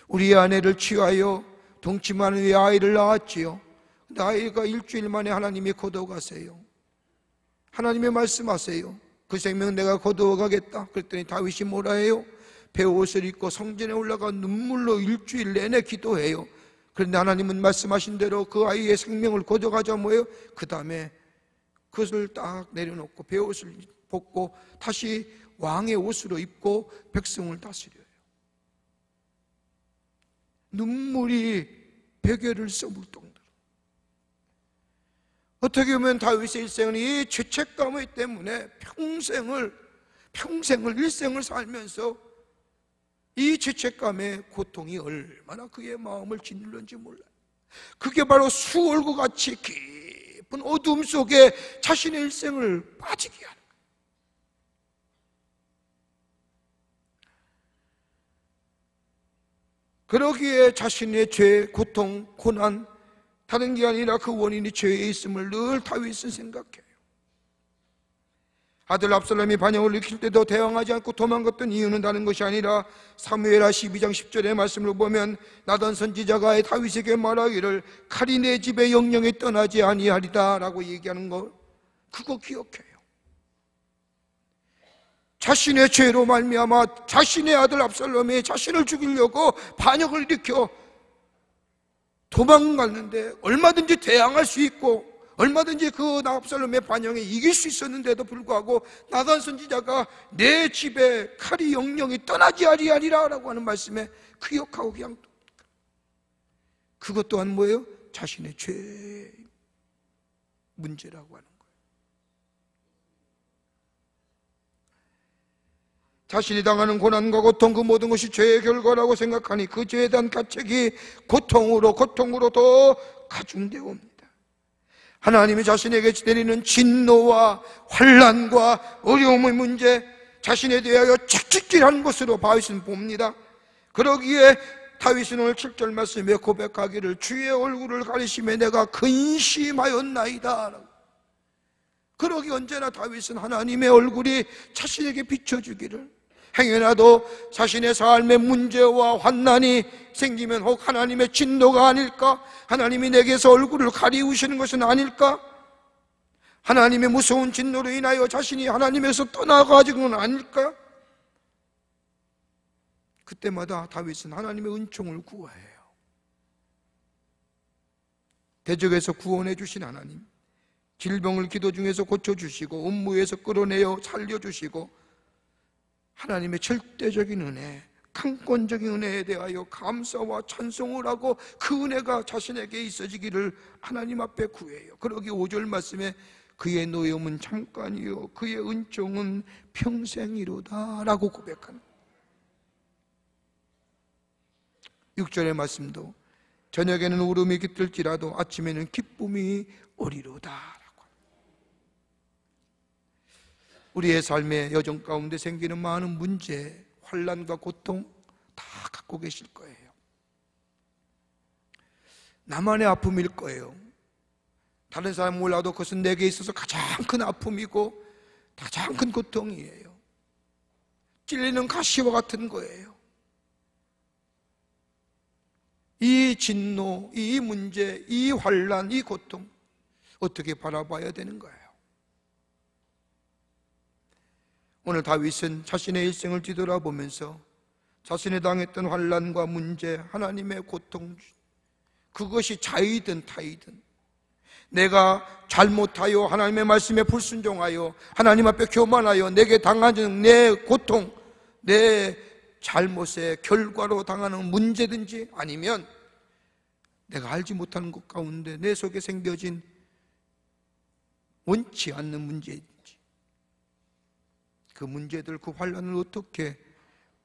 S3: 우리 아내를 취하여 동치만 위에 아이를 낳았지요. 근데 아이가 일주일 만에 하나님이 거둬가세요. 하나님의 말씀하세요. 그 생명 내가 거두어가겠다. 그랬더니 다윗이 뭐라 해요? 베옷을 입고 성전에 올라가 눈물로 일주일 내내 기도해요. 그런데 하나님은 말씀하신 대로 그 아이의 생명을 거둬가자 뭐예요? 그 다음에 그것을 딱 내려놓고 베옷을 벗고 다시 왕의 옷으로 입고 백성을 다스려요. 눈물이 베개를 써물 정도로. 어떻게 보면 다윗의 일생은 이 죄책감 때문에 평생을 일생을 살면서 이 죄책감의 고통이 얼마나 그의 마음을 짓눌는지 몰라요. 그게 바로 수월과 같이 깊은 어둠 속에 자신의 일생을 빠지게 하는 거예요. 그러기에 자신의 죄, 고통, 고난, 다른 게 아니라 그 원인이 죄에 있음을 늘 다윗은 생각해요. 아들 압살롬이 반역을 일으킬 때도 대항하지 않고 도망갔던 이유는 다른 것이 아니라 사무엘하 12장 10절의 말씀을 보면 나단 선지자가 다윗에게 말하기를 칼이 내 집에 영영히 떠나지 아니하리다 라고 얘기하는 거, 그거 기억해요. 자신의 죄로 말미암아 자신의 아들 압살롬이 자신을 죽이려고 반역을 일으켜 도망갔는데 얼마든지 대항할 수 있고 얼마든지 그 압살롬의 반역에 이길 수 있었는데도 불구하고 나단 선지자가 내 집에 칼이 영영히 떠나지 아니하리라 라고 하는 말씀에 기억하고 그냥 그것 또한 뭐예요? 자신의 죄 문제라고 하는 거예요. 자신이 당하는 고난과 고통 그 모든 것이 죄의 결과라고 생각하니 그 죄에 대한 가책이 고통으로 더 가중되어 옵니다. 하나님이 자신에게 내리는 진노와 환난과 어려움의 문제, 자신에 대하여 책찍질한 것으로 다윗은 봅니다. 그러기에 다윗은 오늘 7절 말씀에 고백하기를 주의 얼굴을 가리심에 내가 근심하였나이다. 그러기 언제나 다윗은 하나님의 얼굴이 자신에게 비춰주기를, 행여나도 자신의 삶의 문제와 환난이 생기면 혹 하나님의 진노가 아닐까? 하나님이 내게서 얼굴을 가리우시는 것은 아닐까? 하나님의 무서운 진노로 인하여 자신이 하나님에서 떠나가지고는 아닐까? 그때마다 다윗은 하나님의 은총을 구해요. 대적에서 구원해 주신 하나님, 질병을 기도 중에서 고쳐주시고 음무에서 끌어내어 살려주시고 하나님의 절대적인 은혜, 강권적인 은혜에 대하여 감사와 찬송을 하고 그 은혜가 자신에게 있어지기를 하나님 앞에 구해요. 그러기 5절 말씀에 그의 노염은 잠깐이요 그의 은총은 평생이로다 라고 고백하는 6절의 말씀도 저녁에는 울음이 깃들지라도 아침에는 기쁨이 오리로다 라고. 우리의 삶의 여정 가운데 생기는 많은 문제, 환난과 고통 다 갖고 계실 거예요. 나만의 아픔일 거예요. 다른 사람 몰라도 그것은 내게 있어서 가장 큰 아픔이고 가장 큰 고통이에요. 찔리는 가시와 같은 거예요. 이 진노, 이 문제, 이 환난, 이 고통 어떻게 바라봐야 되는 거예요? 오늘 다윗은 자신의 일생을 뒤돌아보면서 자신이 당했던 환난과 문제, 하나님의 고통, 그것이 자이든 타이든 내가 잘못하여 하나님의 말씀에 불순종하여 하나님 앞에 교만하여 내게 당하는 내 고통, 내 잘못의 결과로 당하는 문제든지 아니면 내가 알지 못하는 것 가운데 내 속에 생겨진 원치 않는 문제인지 그 문제들, 그 환난을 어떻게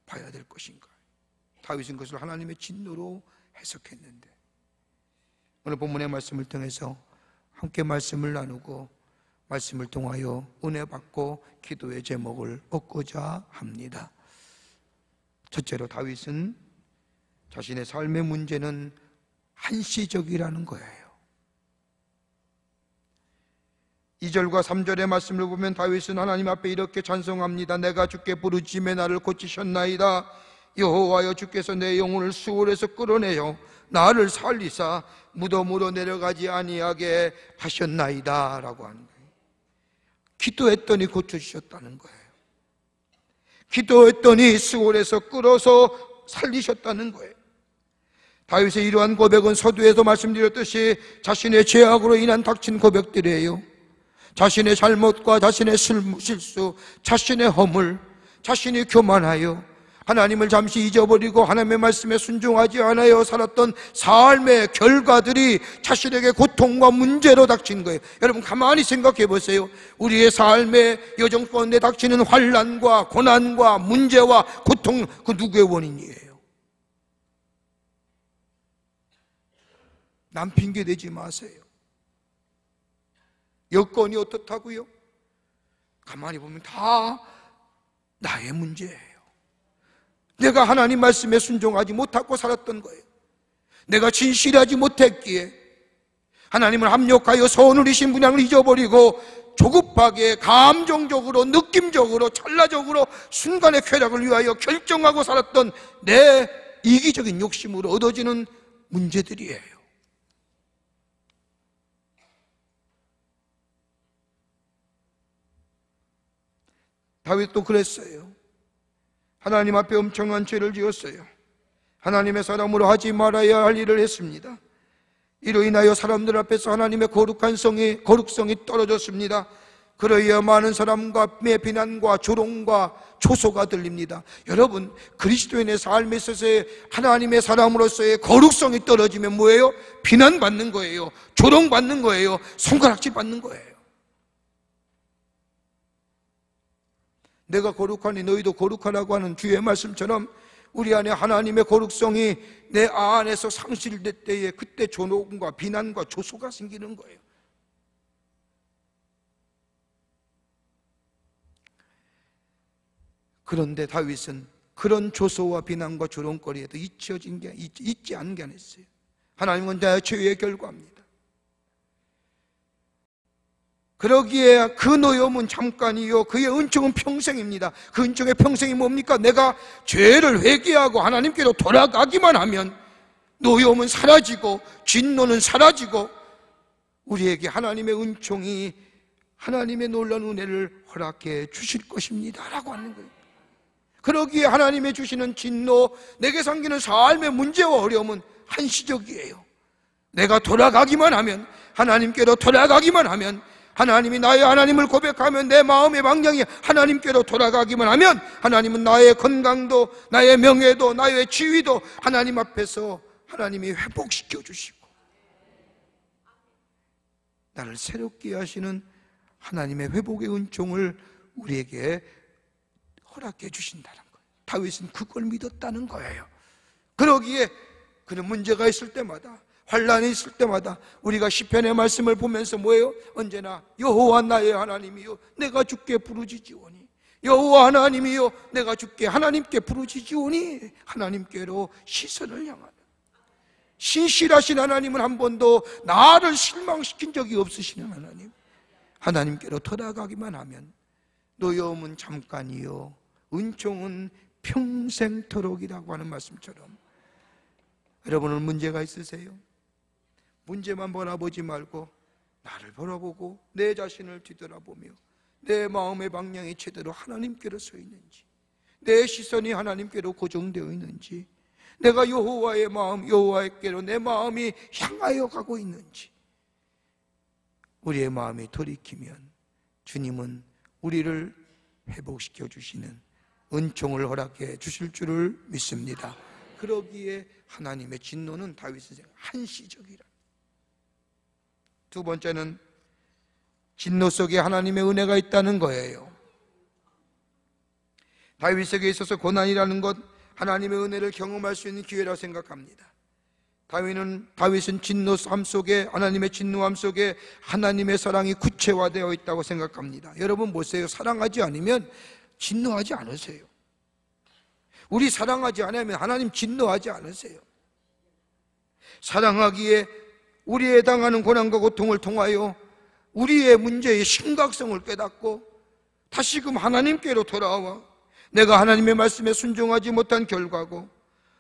S3: 봐야 될 것인가. 다윗은 그것을 하나님의 진노로 해석했는데 오늘 본문의 말씀을 통해서 함께 말씀을 나누고 말씀을 통하여 은혜 받고 기도의 제목을 얻고자 합니다. 첫째로 다윗은 자신의 삶의 문제는 한시적이라는 거예요. 2절과 3절의 말씀을 보면 다윗은 하나님 앞에 이렇게 찬송합니다. 내가 주께 부르짖음에 나를 고치셨나이다. 여호와여 주께서 내 영혼을 수월에서 끌어내어 나를 살리사 무덤으로 내려가지 아니하게 하셨나이다 라고 하는 거예요. 기도했더니 고쳐주셨다는 거예요. 기도했더니 수월에서 끌어서 살리셨다는 거예요. 다윗의 이러한 고백은 서두에서 말씀드렸듯이 자신의 죄악으로 인한 닥친 고백들이에요. 자신의 잘못과 자신의 실수, 자신의 허물, 자신이 교만하여 하나님을 잠시 잊어버리고 하나님의 말씀에 순종하지 않아요 살았던 삶의 결과들이 자신에게 고통과 문제로 닥친 거예요. 여러분 가만히 생각해 보세요. 우리의 삶의 여정 가운데 닥치는 환난과 고난과 문제와 고통, 그 누구의 원인이에요? 남 핑계 대지 마세요. 여건이 어떻다고요? 가만히 보면 다 나의 문제예요. 내가 하나님 말씀에 순종하지 못하고 살았던 거예요. 내가 진실하지 못했기에 하나님을 합력하여 선울이신 분양을 잊어버리고 조급하게 감정적으로 느낌적으로 찰나적으로 순간의 쾌락을 위하여 결정하고 살았던 내 이기적인 욕심으로 얻어지는 문제들이에요. 다윗도 그랬어요. 하나님 앞에 엄청난 죄를 지었어요. 하나님의 사람으로 하지 말아야 할 일을 했습니다. 이로 인하여 사람들 앞에서 하나님의 거룩성이 떨어졌습니다. 그러이어 많은 사람의 비난과 조롱과 조소가 들립니다. 여러분, 그리스도인의 삶에 있어서의 하나님의 사람으로서의 거룩성이 떨어지면 뭐예요? 비난받는 거예요. 조롱받는 거예요. 손가락질 받는 거예요. 내가 거룩하니 너희도 거룩하라고 하는 주의 말씀처럼 우리 안에 하나님의 거룩성이 내 안에서 상실될 때에 그때 조롱과 비난과 조소가 생기는 거예요. 그런데 다윗은 그런 조소와 비난과 조롱거리에도 잊지 않은 게 아니었어요. 하나님은 나의 죄의 결과입니다. 그러기에 그 노염은 잠깐이요 그의 은총은 평생입니다. 그 은총의 평생이 뭡니까? 내가 죄를 회개하고 하나님께로 돌아가기만 하면 노염은 사라지고 진노는 사라지고 우리에게 하나님의 은총이 하나님의 놀라운 은혜를 허락해 주실 것입니다 라고 하는 거예요. 그러기에 하나님의 주시는 진노, 내게 생기는 삶의 문제와 어려움은 한시적이에요. 내가 돌아가기만 하면, 하나님께로 돌아가기만 하면, 하나님이 나의 하나님을 고백하면, 내 마음의 방향이 하나님께로 돌아가기만 하면, 하나님은 나의 건강도, 나의 명예도, 나의 지위도 하나님 앞에서 하나님이 회복시켜 주시고, 나를 새롭게 하시는 하나님의 회복의 은총을 우리에게 허락해 주신다는 거예요. 다윗은 그걸 믿었다는 거예요. 그러기에 그런 문제가 있을 때마다, 환란이 있을 때마다 우리가 시편의 말씀을 보면서 뭐예요? 언제나 여호와 나의 하나님이요 내가 주께 부르짖으오니, 여호와 하나님이요 내가 주께 하나님께 부르짖으오니, 하나님께로 시선을 향하는, 신실하신 하나님은 한 번도 나를 실망시킨 적이 없으시는 하나님, 하나님께로 돌아가기만 하면 노여움은 잠깐이요 은총은 평생토록이라고 하는 말씀처럼, 여러분은 문제가 있으세요? 문제만 바라보지 말고 나를 바라보고 내 자신을 뒤돌아보며 내 마음의 방향이 제대로 하나님께로 서 있는지, 내 시선이 하나님께로 고정되어 있는지, 내가 여호와의 마음, 여호와께로 내 마음이 향하여 가고 있는지, 우리의 마음이 돌이키면 주님은 우리를 회복시켜 주시는 은총을 허락해 주실 줄을 믿습니다. 그러기에 하나님의 진노는 다윗은 한시적이라. 두 번째는 진노 속에 하나님의 은혜가 있다는 거예요. 다윗에게 있어서 고난이라는 것, 하나님의 은혜를 경험할 수 있는 기회라고 생각합니다. 다윗은 진노함 속에, 하나님의 진노함 속에 하나님의 사랑이 구체화되어 있다고 생각합니다. 여러분 보세요. 사랑하지 않으면 진노하지 않으세요. 우리 사랑하지 않으면 하나님 진노하지 않으세요. 사랑하기에 우리에 당하는 고난과 고통을 통하여 우리의 문제의 심각성을 깨닫고 다시금 하나님께로 돌아와 내가 하나님의 말씀에 순종하지 못한 결과고,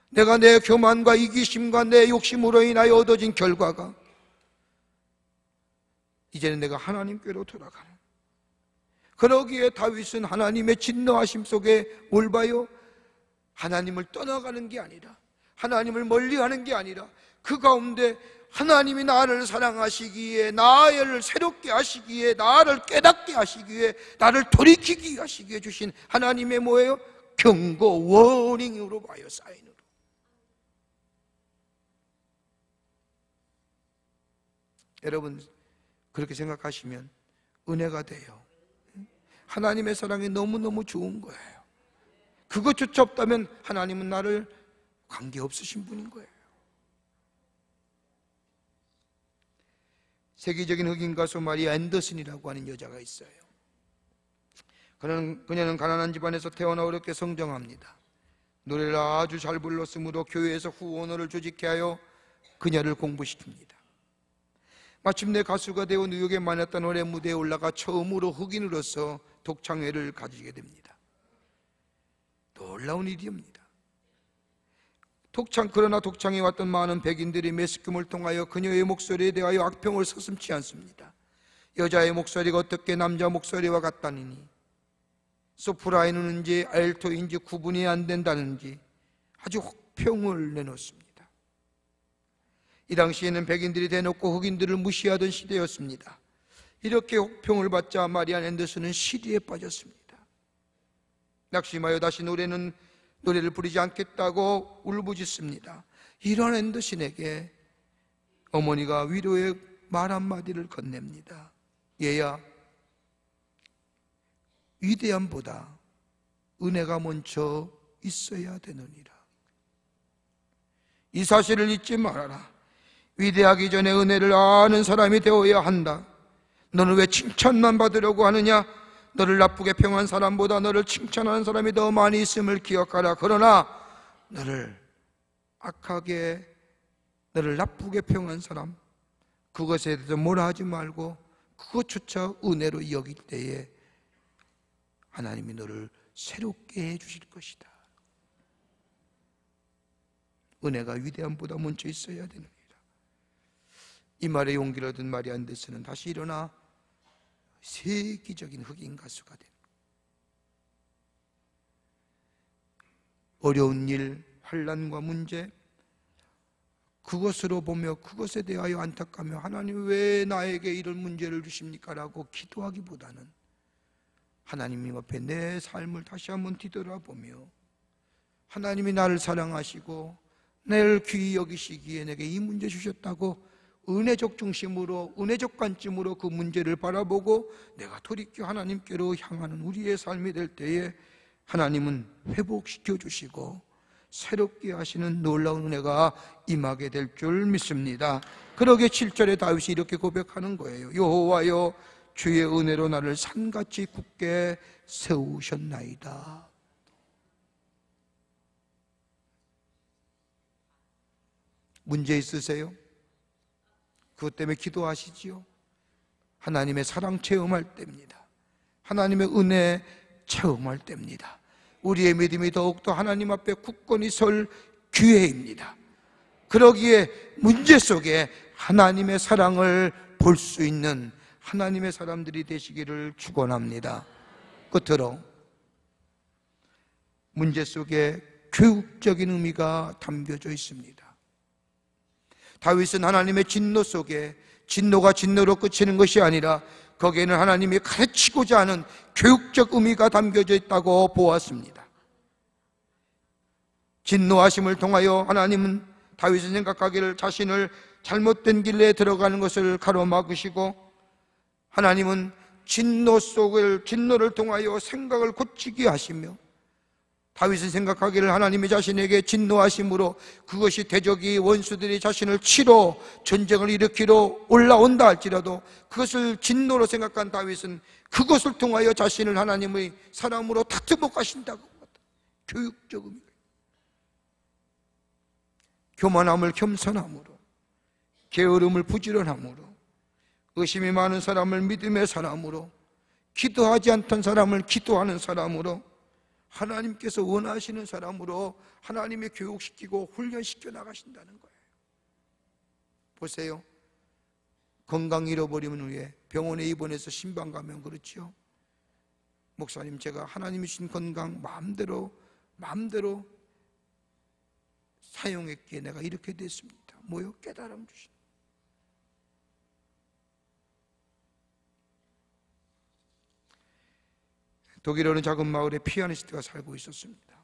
S3: 내가 내 교만과 이기심과 내 욕심으로 인하여 얻어진 결과가, 이제는 내가 하나님께로 돌아가는, 그러기에 다윗은 하나님의 진노하심 속에 뭘 봐요? 하나님을 떠나가는 게 아니라, 하나님을 멀리하는 게 아니라, 그 가운데 하나님이 나를 사랑하시기에, 나를 새롭게 하시기에, 나를 깨닫게 하시기에, 나를 돌이키게 하시기에 주신 하나님의 뭐예요? 경고, 워닝으로 봐요. 사인으로. 여러분 그렇게 생각하시면 은혜가 돼요. 하나님의 사랑이 너무너무 좋은 거예요. 그것조차 없다면 하나님은 나를 관계없으신 분인 거예요. 세계적인 흑인 가수 마리아 앤더슨이라고 하는 여자가 있어요. 그녀는 가난한 집안에서 태어나 어렵게 성장합니다. 노래를 아주 잘 불렀으므로 교회에서 후원을 조직해 하여 그녀를 공부시킵니다. 마침내 가수가 되어 뉴욕의 만했던 노래 무대에 올라가 처음으로 흑인으로서 독창회를 가지게 됩니다. 놀라운 일입니다. 그러나 독창에 왔던 많은 백인들이 매스컴을 통하여 그녀의 목소리에 대하여 악평을 서슴지 않습니다. 여자의 목소리가 어떻게 남자 목소리와 같다느니, 소프라노인지 알토인지 구분이 안 된다는지 아주 혹평을 내놓습니다. 이 당시에는 백인들이 대놓고 흑인들을 무시하던 시대였습니다. 이렇게 혹평을 받자 마리아 앤더슨은 시리에 빠졌습니다. 낙심하여 다시 노래를 부르지 않겠다고 울부짖습니다. 이런 앤더슨에게 어머니가 위로의 말 한마디를 건넵니다. 얘야, 위대함보다 은혜가 먼저 있어야 되느니라. 이 사실을 잊지 말아라. 위대하기 전에 은혜를 아는 사람이 되어야 한다. 너는 왜 칭찬만 받으려고 하느냐? 너를 나쁘게 평한 사람보다 너를 칭찬하는 사람이 더 많이 있음을 기억하라. 그러나 너를 나쁘게 평한 사람, 그것에 대해서 뭐라 하지 말고 그것조차 은혜로 여길 때에 하나님이 너를 새롭게 해주실 것이다. 은혜가 위대함보다 먼저 있어야 되느니라. 이 말에 용기를 얻은 마리아 앤더슨은 다시 일어나 세계적인 흑인 가수가 됩니다. 어려운 일, 환난과 문제, 그것으로 보며 그것에 대하여 안타까며 하나님 왜 나에게 이런 문제를 주십니까? 라고 기도하기보다는 하나님 앞에 내 삶을 다시 한번 뒤돌아보며 하나님이 나를 사랑하시고 나를 귀히 여기시기에 내게 이 문제 주셨다고 은혜적 중심으로, 은혜적 관점으로 그 문제를 바라보고 내가 돌이켜 하나님께로 향하는 우리의 삶이 될 때에 하나님은 회복시켜 주시고 새롭게 하시는 놀라운 은혜가 임하게 될 줄 믿습니다. 그러게 7절에 다윗이 이렇게 고백하는 거예요. 여호와여, 주의 은혜로 나를 산같이 굳게 세우셨나이다. 문제 있으세요? 그것 때문에 기도하시지요? 하나님의 사랑 체험할 때입니다. 하나님의 은혜 체험할 때입니다. 우리의 믿음이 더욱더 하나님 앞에 굳건히 설 기회입니다. 그러기에 문제 속에 하나님의 사랑을 볼 수 있는 하나님의 사람들이 되시기를 축원합니다. 끝으로 문제 속에 교육적인 의미가 담겨져 있습니다. 다윗은 하나님의 진노 속에 진노가 진노로 끝이는 것이 아니라 거기에는 하나님이 가르치고자 하는 교육적 의미가 담겨져 있다고 보았습니다. 진노하심을 통하여 하나님은 다윗은 생각하기를 자신을 잘못된 길에 들어가는 것을 가로막으시고, 하나님은 진노를 통하여 생각을 고치게 하시며, 다윗은 생각하기를 하나님이 자신에게 진노하심으로 그것이 대적이 원수들이 자신을 치러 전쟁을 일으키러 올라온다 할지라도 그것을 진노로 생각한 다윗은 그것을 통하여 자신을 하나님의 사람으로 다투어 가신다고. 교육적 의미, 교만함을 겸손함으로, 게으름을 부지런함으로, 의심이 많은 사람을 믿음의 사람으로, 기도하지 않던 사람을 기도하는 사람으로, 하나님께서 원하시는 사람으로 하나님의 교육시키고 훈련시켜 나가신다는 거예요. 보세요. 건강 잃어버리면 후에 병원에 입원해서 신방 가면 그렇죠. 목사님, 제가 하나님이 주신 건강 마음대로 사용했기에 내가 이렇게 됐습니다. 뭐요? 깨달음 주신. 독일에 어느 작은 마을에 피아니스트가 살고 있었습니다.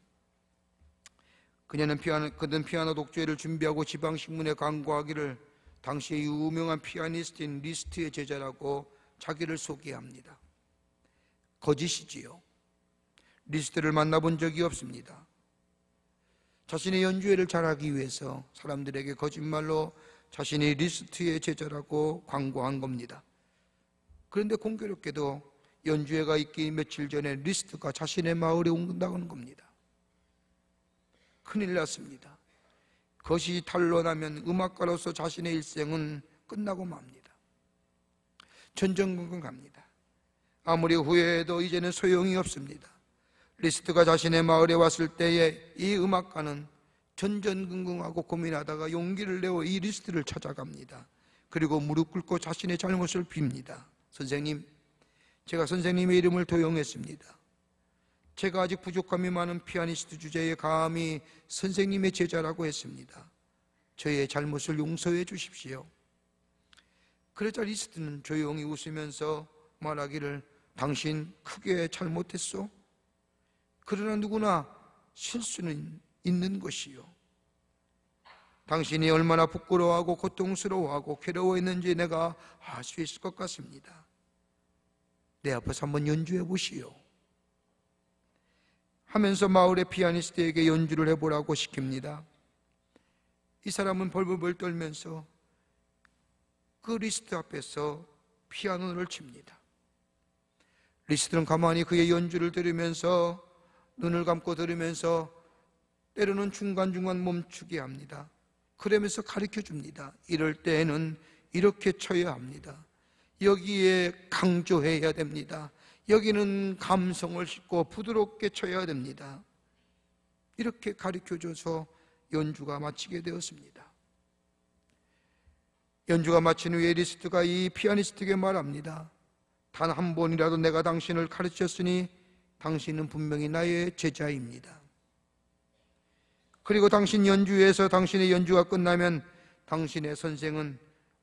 S3: 그는 피아노 독주회를 준비하고 지방신문에 광고하기를 당시의 유명한 피아니스트인 리스트의 제자라고 자기를 소개합니다. 거짓이지요. 리스트를 만나본 적이 없습니다. 자신의 연주회를 잘하기 위해서 사람들에게 거짓말로 자신이 리스트의 제자라고 광고한 겁니다. 그런데 공교롭게도 연주회가 있기 며칠 전에 리스트가 자신의 마을에 온다는 겁니다. 큰일 났습니다. 그것이 탄로나면 음악가로서 자신의 일생은 끝나고 맙니다. 전전긍긍 합니다. 아무리 후회해도 이제는 소용이 없습니다. 리스트가 자신의 마을에 왔을 때에 이 음악가는 전전긍긍하고 고민하다가 용기를 내어 이 리스트를 찾아갑니다. 그리고 무릎 꿇고 자신의 잘못을 빕니다. 선생님, 제가 선생님의 이름을 도용했습니다. 제가 아직 부족함이 많은 피아니스트 주제에 감히 선생님의 제자라고 했습니다. 저의 잘못을 용서해 주십시오. 그러자 리스트는 조용히 웃으면서 말하기를, 당신 크게 잘못했소? 그러나 누구나 실수는 있는 것이요. 당신이 얼마나 부끄러워하고 고통스러워하고 괴로워했는지 내가 알 수 있을 것 같습니다. 내 앞에서 한번 연주해 보시오 하면서 마을의 피아니스트에게 연주를 해보라고 시킵니다. 이 사람은 벌벌벌 떨면서 그 리스트 앞에서 피아노를 칩니다. 리스트는 가만히 그의 연주를 들으면서 눈을 감고 들으면서 때로는 중간중간 멈추게 합니다. 그러면서 가르쳐 줍니다. 이럴 때에는 이렇게 쳐야 합니다. 여기에 강조해야 됩니다. 여기는 감성을 싣고 부드럽게 쳐야 됩니다. 이렇게 가르쳐줘서 연주가 마치게 되었습니다. 연주가 마친 후에 리스트가 이 피아니스트에게 말합니다. 단 한 번이라도 내가 당신을 가르쳤으니 당신은 분명히 나의 제자입니다. 그리고 당신 연주에서 당신의 연주가 끝나면 당신의 선생은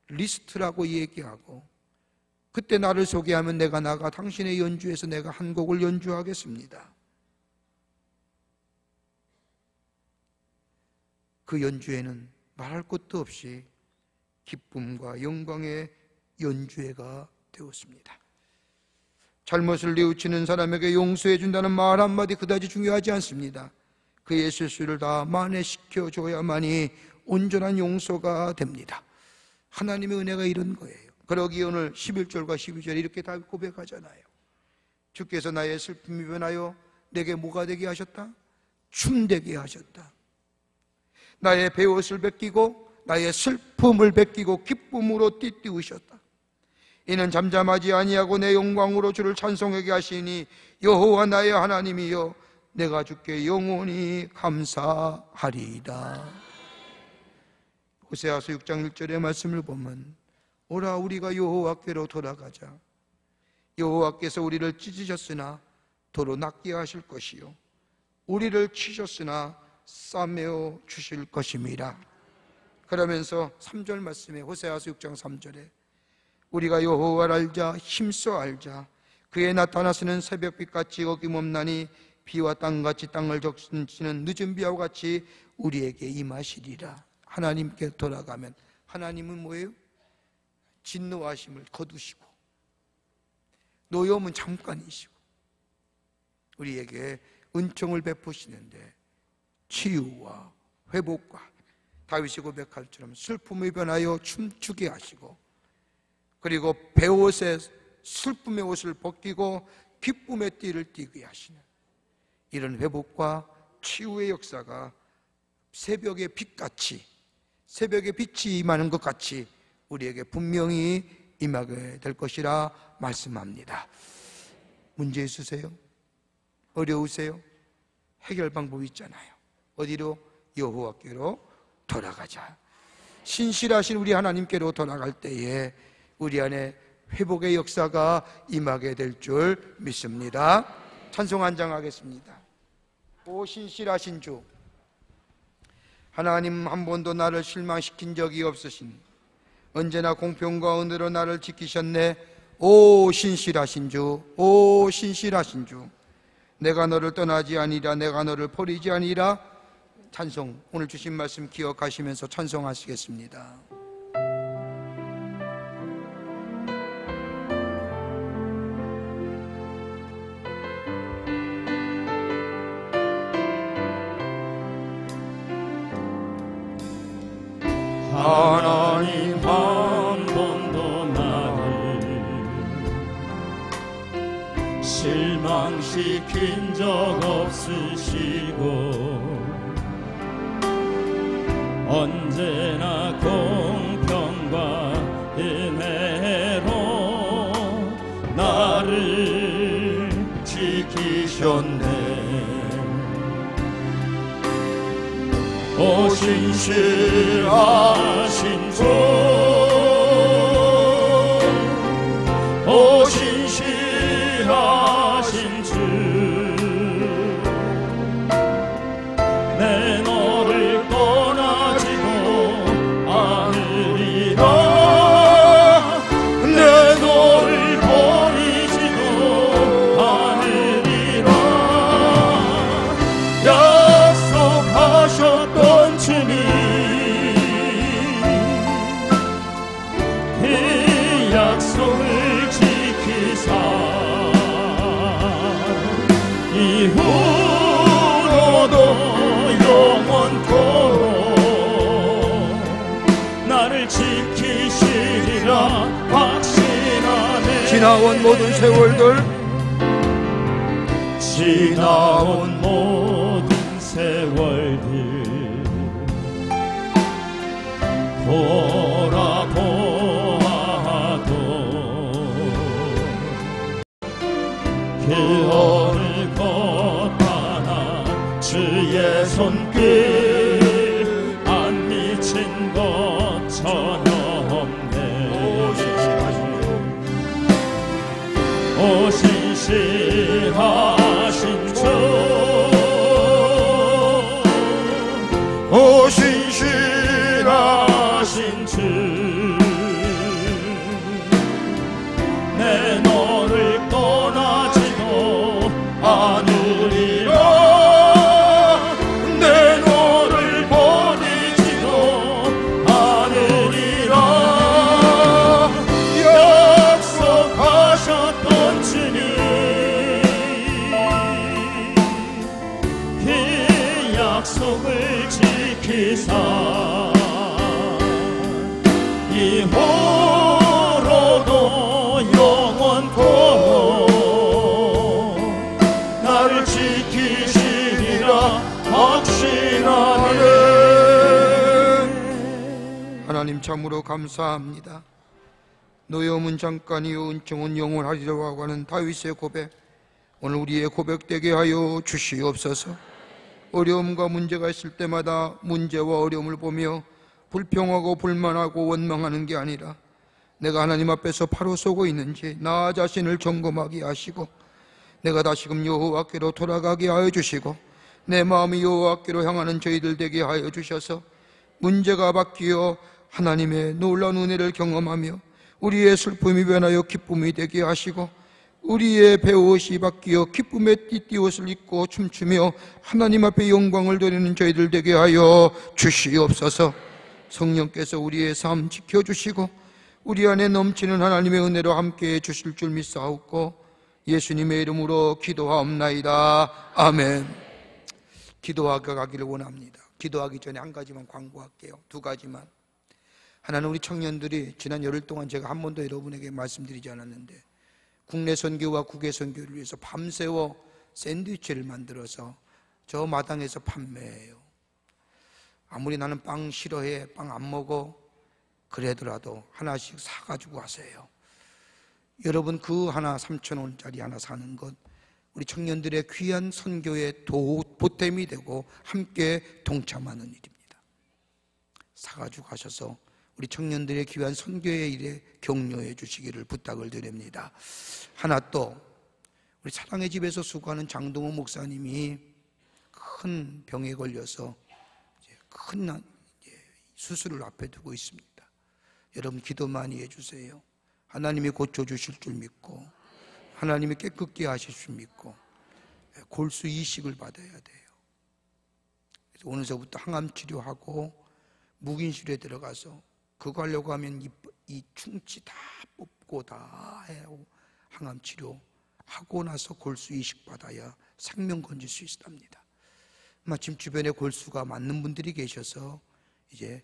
S3: 리스트라고 얘기하고, 그때 나를 소개하면 내가 나가 당신의 연주에서 내가 한 곡을 연주하겠습니다. 그 연주회는 말할 것도 없이 기쁨과 영광의 연주회가 되었습니다. 잘못을 뉘우치는 사람에게 용서해 준다는 말 한마디 그다지 중요하지 않습니다. 그의 실수를 다 만회시켜 줘야만이 온전한 용서가 됩니다. 하나님의 은혜가 이런 거예요. 그러기에 오늘 11절과 12절에 이렇게 다 고백하잖아요. 주께서 나의 슬픔이 변하여 내게 뭐가 되게 하셨다? 춤되게 하셨다. 나의 베옷을 벗기고 나의 슬픔을 벗기고 기쁨으로 띠띠우셨다. 이는 잠잠하지 아니하고 내 영광으로 주를 찬송하게 하시니 여호와 나의 하나님이여 내가 주께 영원히 감사하리이다. 호세아서 6장 1절의 말씀을 보면 오라 우리가 여호와께로 돌아가자. 여호와께서 우리를 찢으셨으나 도로 낫게 하실 것이요 우리를 치셨으나 싸매어 주실 것임이라. 그러면서 3절 말씀에 호세아서 6장 3절에 우리가 여호와를 알자 힘써 알자. 그의 나타나시는 새벽빛같이 어김없나니 비와 땅같이 땅을 적시는 늦은 비와 같이 우리에게 임하시리라. 하나님께 돌아가면 하나님은 뭐예요? 진노하심을 거두시고 노여움은 잠깐이시고 우리에게 은총을 베푸시는데 치유와 회복과 다윗이 고백할 처럼 슬픔을 변하여 춤추게 하시고, 그리고 베옷에 슬픔의 옷을 벗기고 기쁨의 띠를 띠게 하시는 이런 회복과 치유의 역사가 새벽의 빛같이, 새벽의 빛이 임하는 것 같이 우리에게 분명히 임하게 될 것이라 말씀합니다. 문제 있으세요? 어려우세요? 해결 방법이 있잖아요. 어디로? 여호와께로 돌아가자. 신실하신 우리 하나님께로 돌아갈 때에 우리 안에 회복의 역사가 임하게 될 줄 믿습니다. 찬송 한 장 하겠습니다. 오 신실하신 주, 하나님 한 번도 나를 실망시킨 적이 없으신, 언제나 공평과 은혜로 나를 지키셨네. 오 신실하신 주, 오 신실하신 주, 내가 너를 떠나지 아니라, 내가 너를 버리지 아니라. 찬송, 오늘 주신 말씀 기억하시면서 찬송하시겠습니다.
S2: 하나님 한 번도 나를 실망시킨 적 없으시고 언제나 공평과 은혜로 나를 지키셨네. 오 신실하신 주, 오 신실하신 주, 내 너를 떠나지도 않으리라. 내 너를 버리지도 않으리라. 약속하셨던 주님, 그 약속을 지키사 이후로도 영원토록 나를 지키시리라 확신하네.
S3: 지나온 모든 세월들,
S2: 지나온 모든 세월들 돌아보아도 그 어느 걷다나 주의 손길 안 미친 것 전혀 없네. 오 신실하신 주, 오 신실하신
S4: 이후로도 영원토록 나를 지키시리라 확신하네.
S3: 하나님 참으로 감사합니다. 노여움은 잠깐이요 은총은 영원하리라고 하고 하는 다윗의 고백, 오늘 우리의 고백되게 하여 주시옵소서. 어려움과 문제가 있을 때마다 문제와 어려움을 보며 불평하고 불만하고 원망하는 게 아니라 내가 하나님 앞에서 바로 서고 있는지 나 자신을 점검하게 하시고 내가 다시금 여호와께로 돌아가게 하여 주시고 내 마음이 여호와께로 향하는 저희들 되게 하여 주셔서 문제가 바뀌어 하나님의 놀라운 은혜를 경험하며 우리의 슬픔이 변하여 기쁨이 되게 하시고 우리의 배옷이 바뀌어 기쁨의 띠띠옷을 입고 춤추며 하나님 앞에 영광을 돌리는 저희들 되게 하여 주시옵소서. 성령께서 우리의 삶 지켜주시고 우리 안에 넘치는 하나님의 은혜로 함께해 주실 줄 믿사옵고 예수님의 이름으로 기도하옵나이다. 아멘. 기도하게 가기를 원합니다. 기도하기 전에 한 가지만 광고할게요. 두 가지만. 하나는 우리 청년들이 지난 열흘 동안 제가 한 번도 여러분에게 말씀드리지 않았는데 국내 선교와 국외 선교를 위해서 밤새워 샌드위치를 만들어서 저 마당에서 판매해요. 아무리 나는 빵 싫어해, 빵 안 먹어, 그래더라도 하나씩 사가지고 가세요. 여러분 그 하나 3,000원짜리 하나 사는 것 우리 청년들의 귀한 선교의 보탬이 되고 함께 동참하는 일입니다. 사가지고 가셔서 우리 청년들의 귀한 선교의 일에 격려해 주시기를 부탁을 드립니다. 하나 또 우리 사랑의 집에서 수고하는 장동호 목사님이 큰 병에 걸려서 큰 수술을 앞에 두고 있습니다. 여러분 기도 많이 해주세요. 하나님이 고쳐주실 줄 믿고 하나님이 깨끗게 하실 줄 믿고 골수 이식을 받아야 돼요. 그래서 오늘서부터 항암 치료하고 묵인실에 들어가서 그거 하려고 하면 이 충치 다 뽑고 다 해요. 항암 치료 하고 나서 골수 이식 받아야 생명 건질 수 있답니다. 마침 주변에 골수가 맞는 분들이 계셔서 이제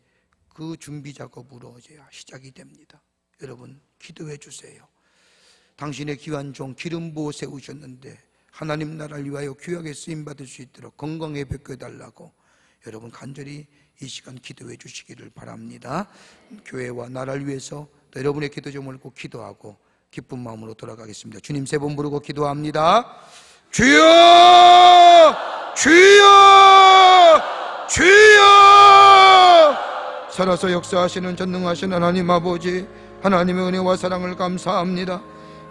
S3: 그 준비 작업으로 이제 시작이 됩니다. 여러분 기도해 주세요. 당신의 귀한 종 기름 부어 세우셨는데 하나님 나라를 위하여 귀하게 쓰임 받을 수 있도록 건강에 베껴달라고 여러분 간절히 이 시간 기도해 주시기를 바랍니다. 교회와 나라를 위해서 여러분의 기도 제목을 꼭 기도하고 기쁜 마음으로 돌아가겠습니다. 주님 세 번 부르고 기도합니다. 주여! 주여! 주여! 살아서 역사하시는 전능하신 하나님 아버지, 하나님의 은혜와 사랑을 감사합니다.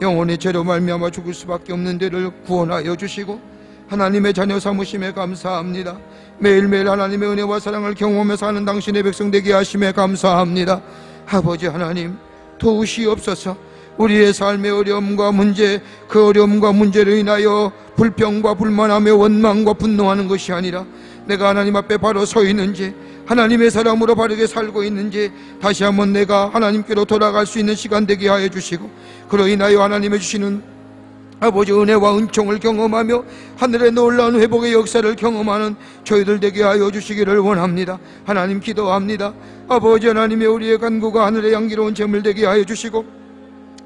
S3: 영혼이 죄로 말미암아 죽을 수밖에 없는 데를 구원하여 주시고 하나님의 자녀 삼으심에 감사합니다. 매일매일 하나님의 은혜와 사랑을 경험하며 사는 당신의 백성 되게 하심에 감사합니다. 아버지 하나님 도우시옵소서. 우리의 삶의 어려움과 문제, 그 어려움과 문제로 인하여 불평과 불만하며 원망과 분노하는 것이 아니라 내가 하나님 앞에 바로 서 있는지 하나님의 사람으로 바르게 살고 있는지 다시 한번 내가 하나님께로 돌아갈 수 있는 시간 되게 하여 주시고 그로 인하여 하나님의 주시는 아버지 은혜와 은총을 경험하며 하늘의 놀라운 회복의 역사를 경험하는 저희들 되게 하여 주시기를 원합니다. 하나님 기도합니다. 아버지 하나님의 우리의 간구가 하늘의 향기로운 제물 되게 하여 주시고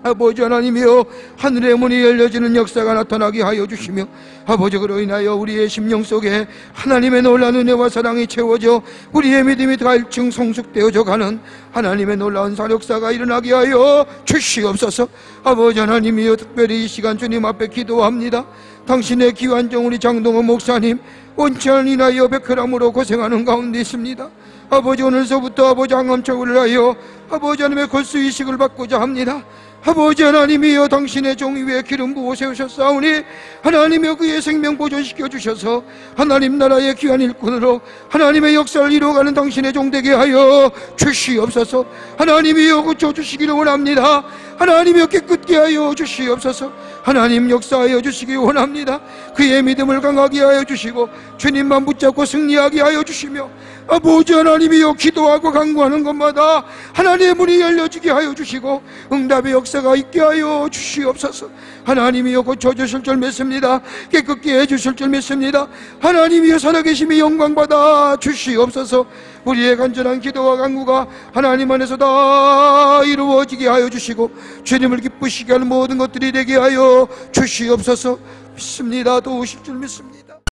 S3: 아버지 하나님이여 하늘의 문이 열려지는 역사가 나타나게 하여 주시며 아버지 그로 인하여 우리의 심령 속에 하나님의 놀라운 은혜와 사랑이 채워져 우리의 믿음이 갈증 성숙되어져 가는 하나님의 놀라운 사역사가 일어나게 하여 주시옵소서. 아버지 하나님이여 특별히 이 시간 주님 앞에 기도합니다. 당신의 귀한 종 우리 장동원 목사님 원치를 인하여 백혈암으로 고생하는 가운데 있습니다. 아버지 오늘서부터 아버지 항암처를 하여 아버지 하나님의 골수 이식을 받고자 합니다. 아버지 하나님이여 당신의 종 위에 기름 부어 세우셨사오니 하나님이여 그의 생명 보존시켜 주셔서 하나님 나라의 귀한 일꾼으로 하나님의 역사를 이루어가는 당신의 종 되게 하여 주시옵소서. 하나님이여 고쳐주시기를 원합니다. 하나님이여 깨끗게 하여 주시옵소서. 하나님 역사하여 주시기 원합니다. 그의 믿음을 강하게 하여 주시고 주님만 붙잡고 승리하게 하여 주시며 아버지 하나님이여 기도하고 간구하는 것마다 하나님의 문이 열려지게 하여 주시고 응답의 역사 역사가 있게 하여 주시옵소서. 하나님이여 고쳐주실 줄 믿습니다. 깨끗게 해주실 줄 믿습니다. 하나님이여 살아계심이 영광받아 주시옵소서. 우리의 간절한 기도와 간구가 하나님 안에서 다 이루어지게 하여 주시고 주님을 기쁘시게 하는 모든 것들이 되게 하여 주시옵소서. 믿습니다. 도우실 줄 믿습니다.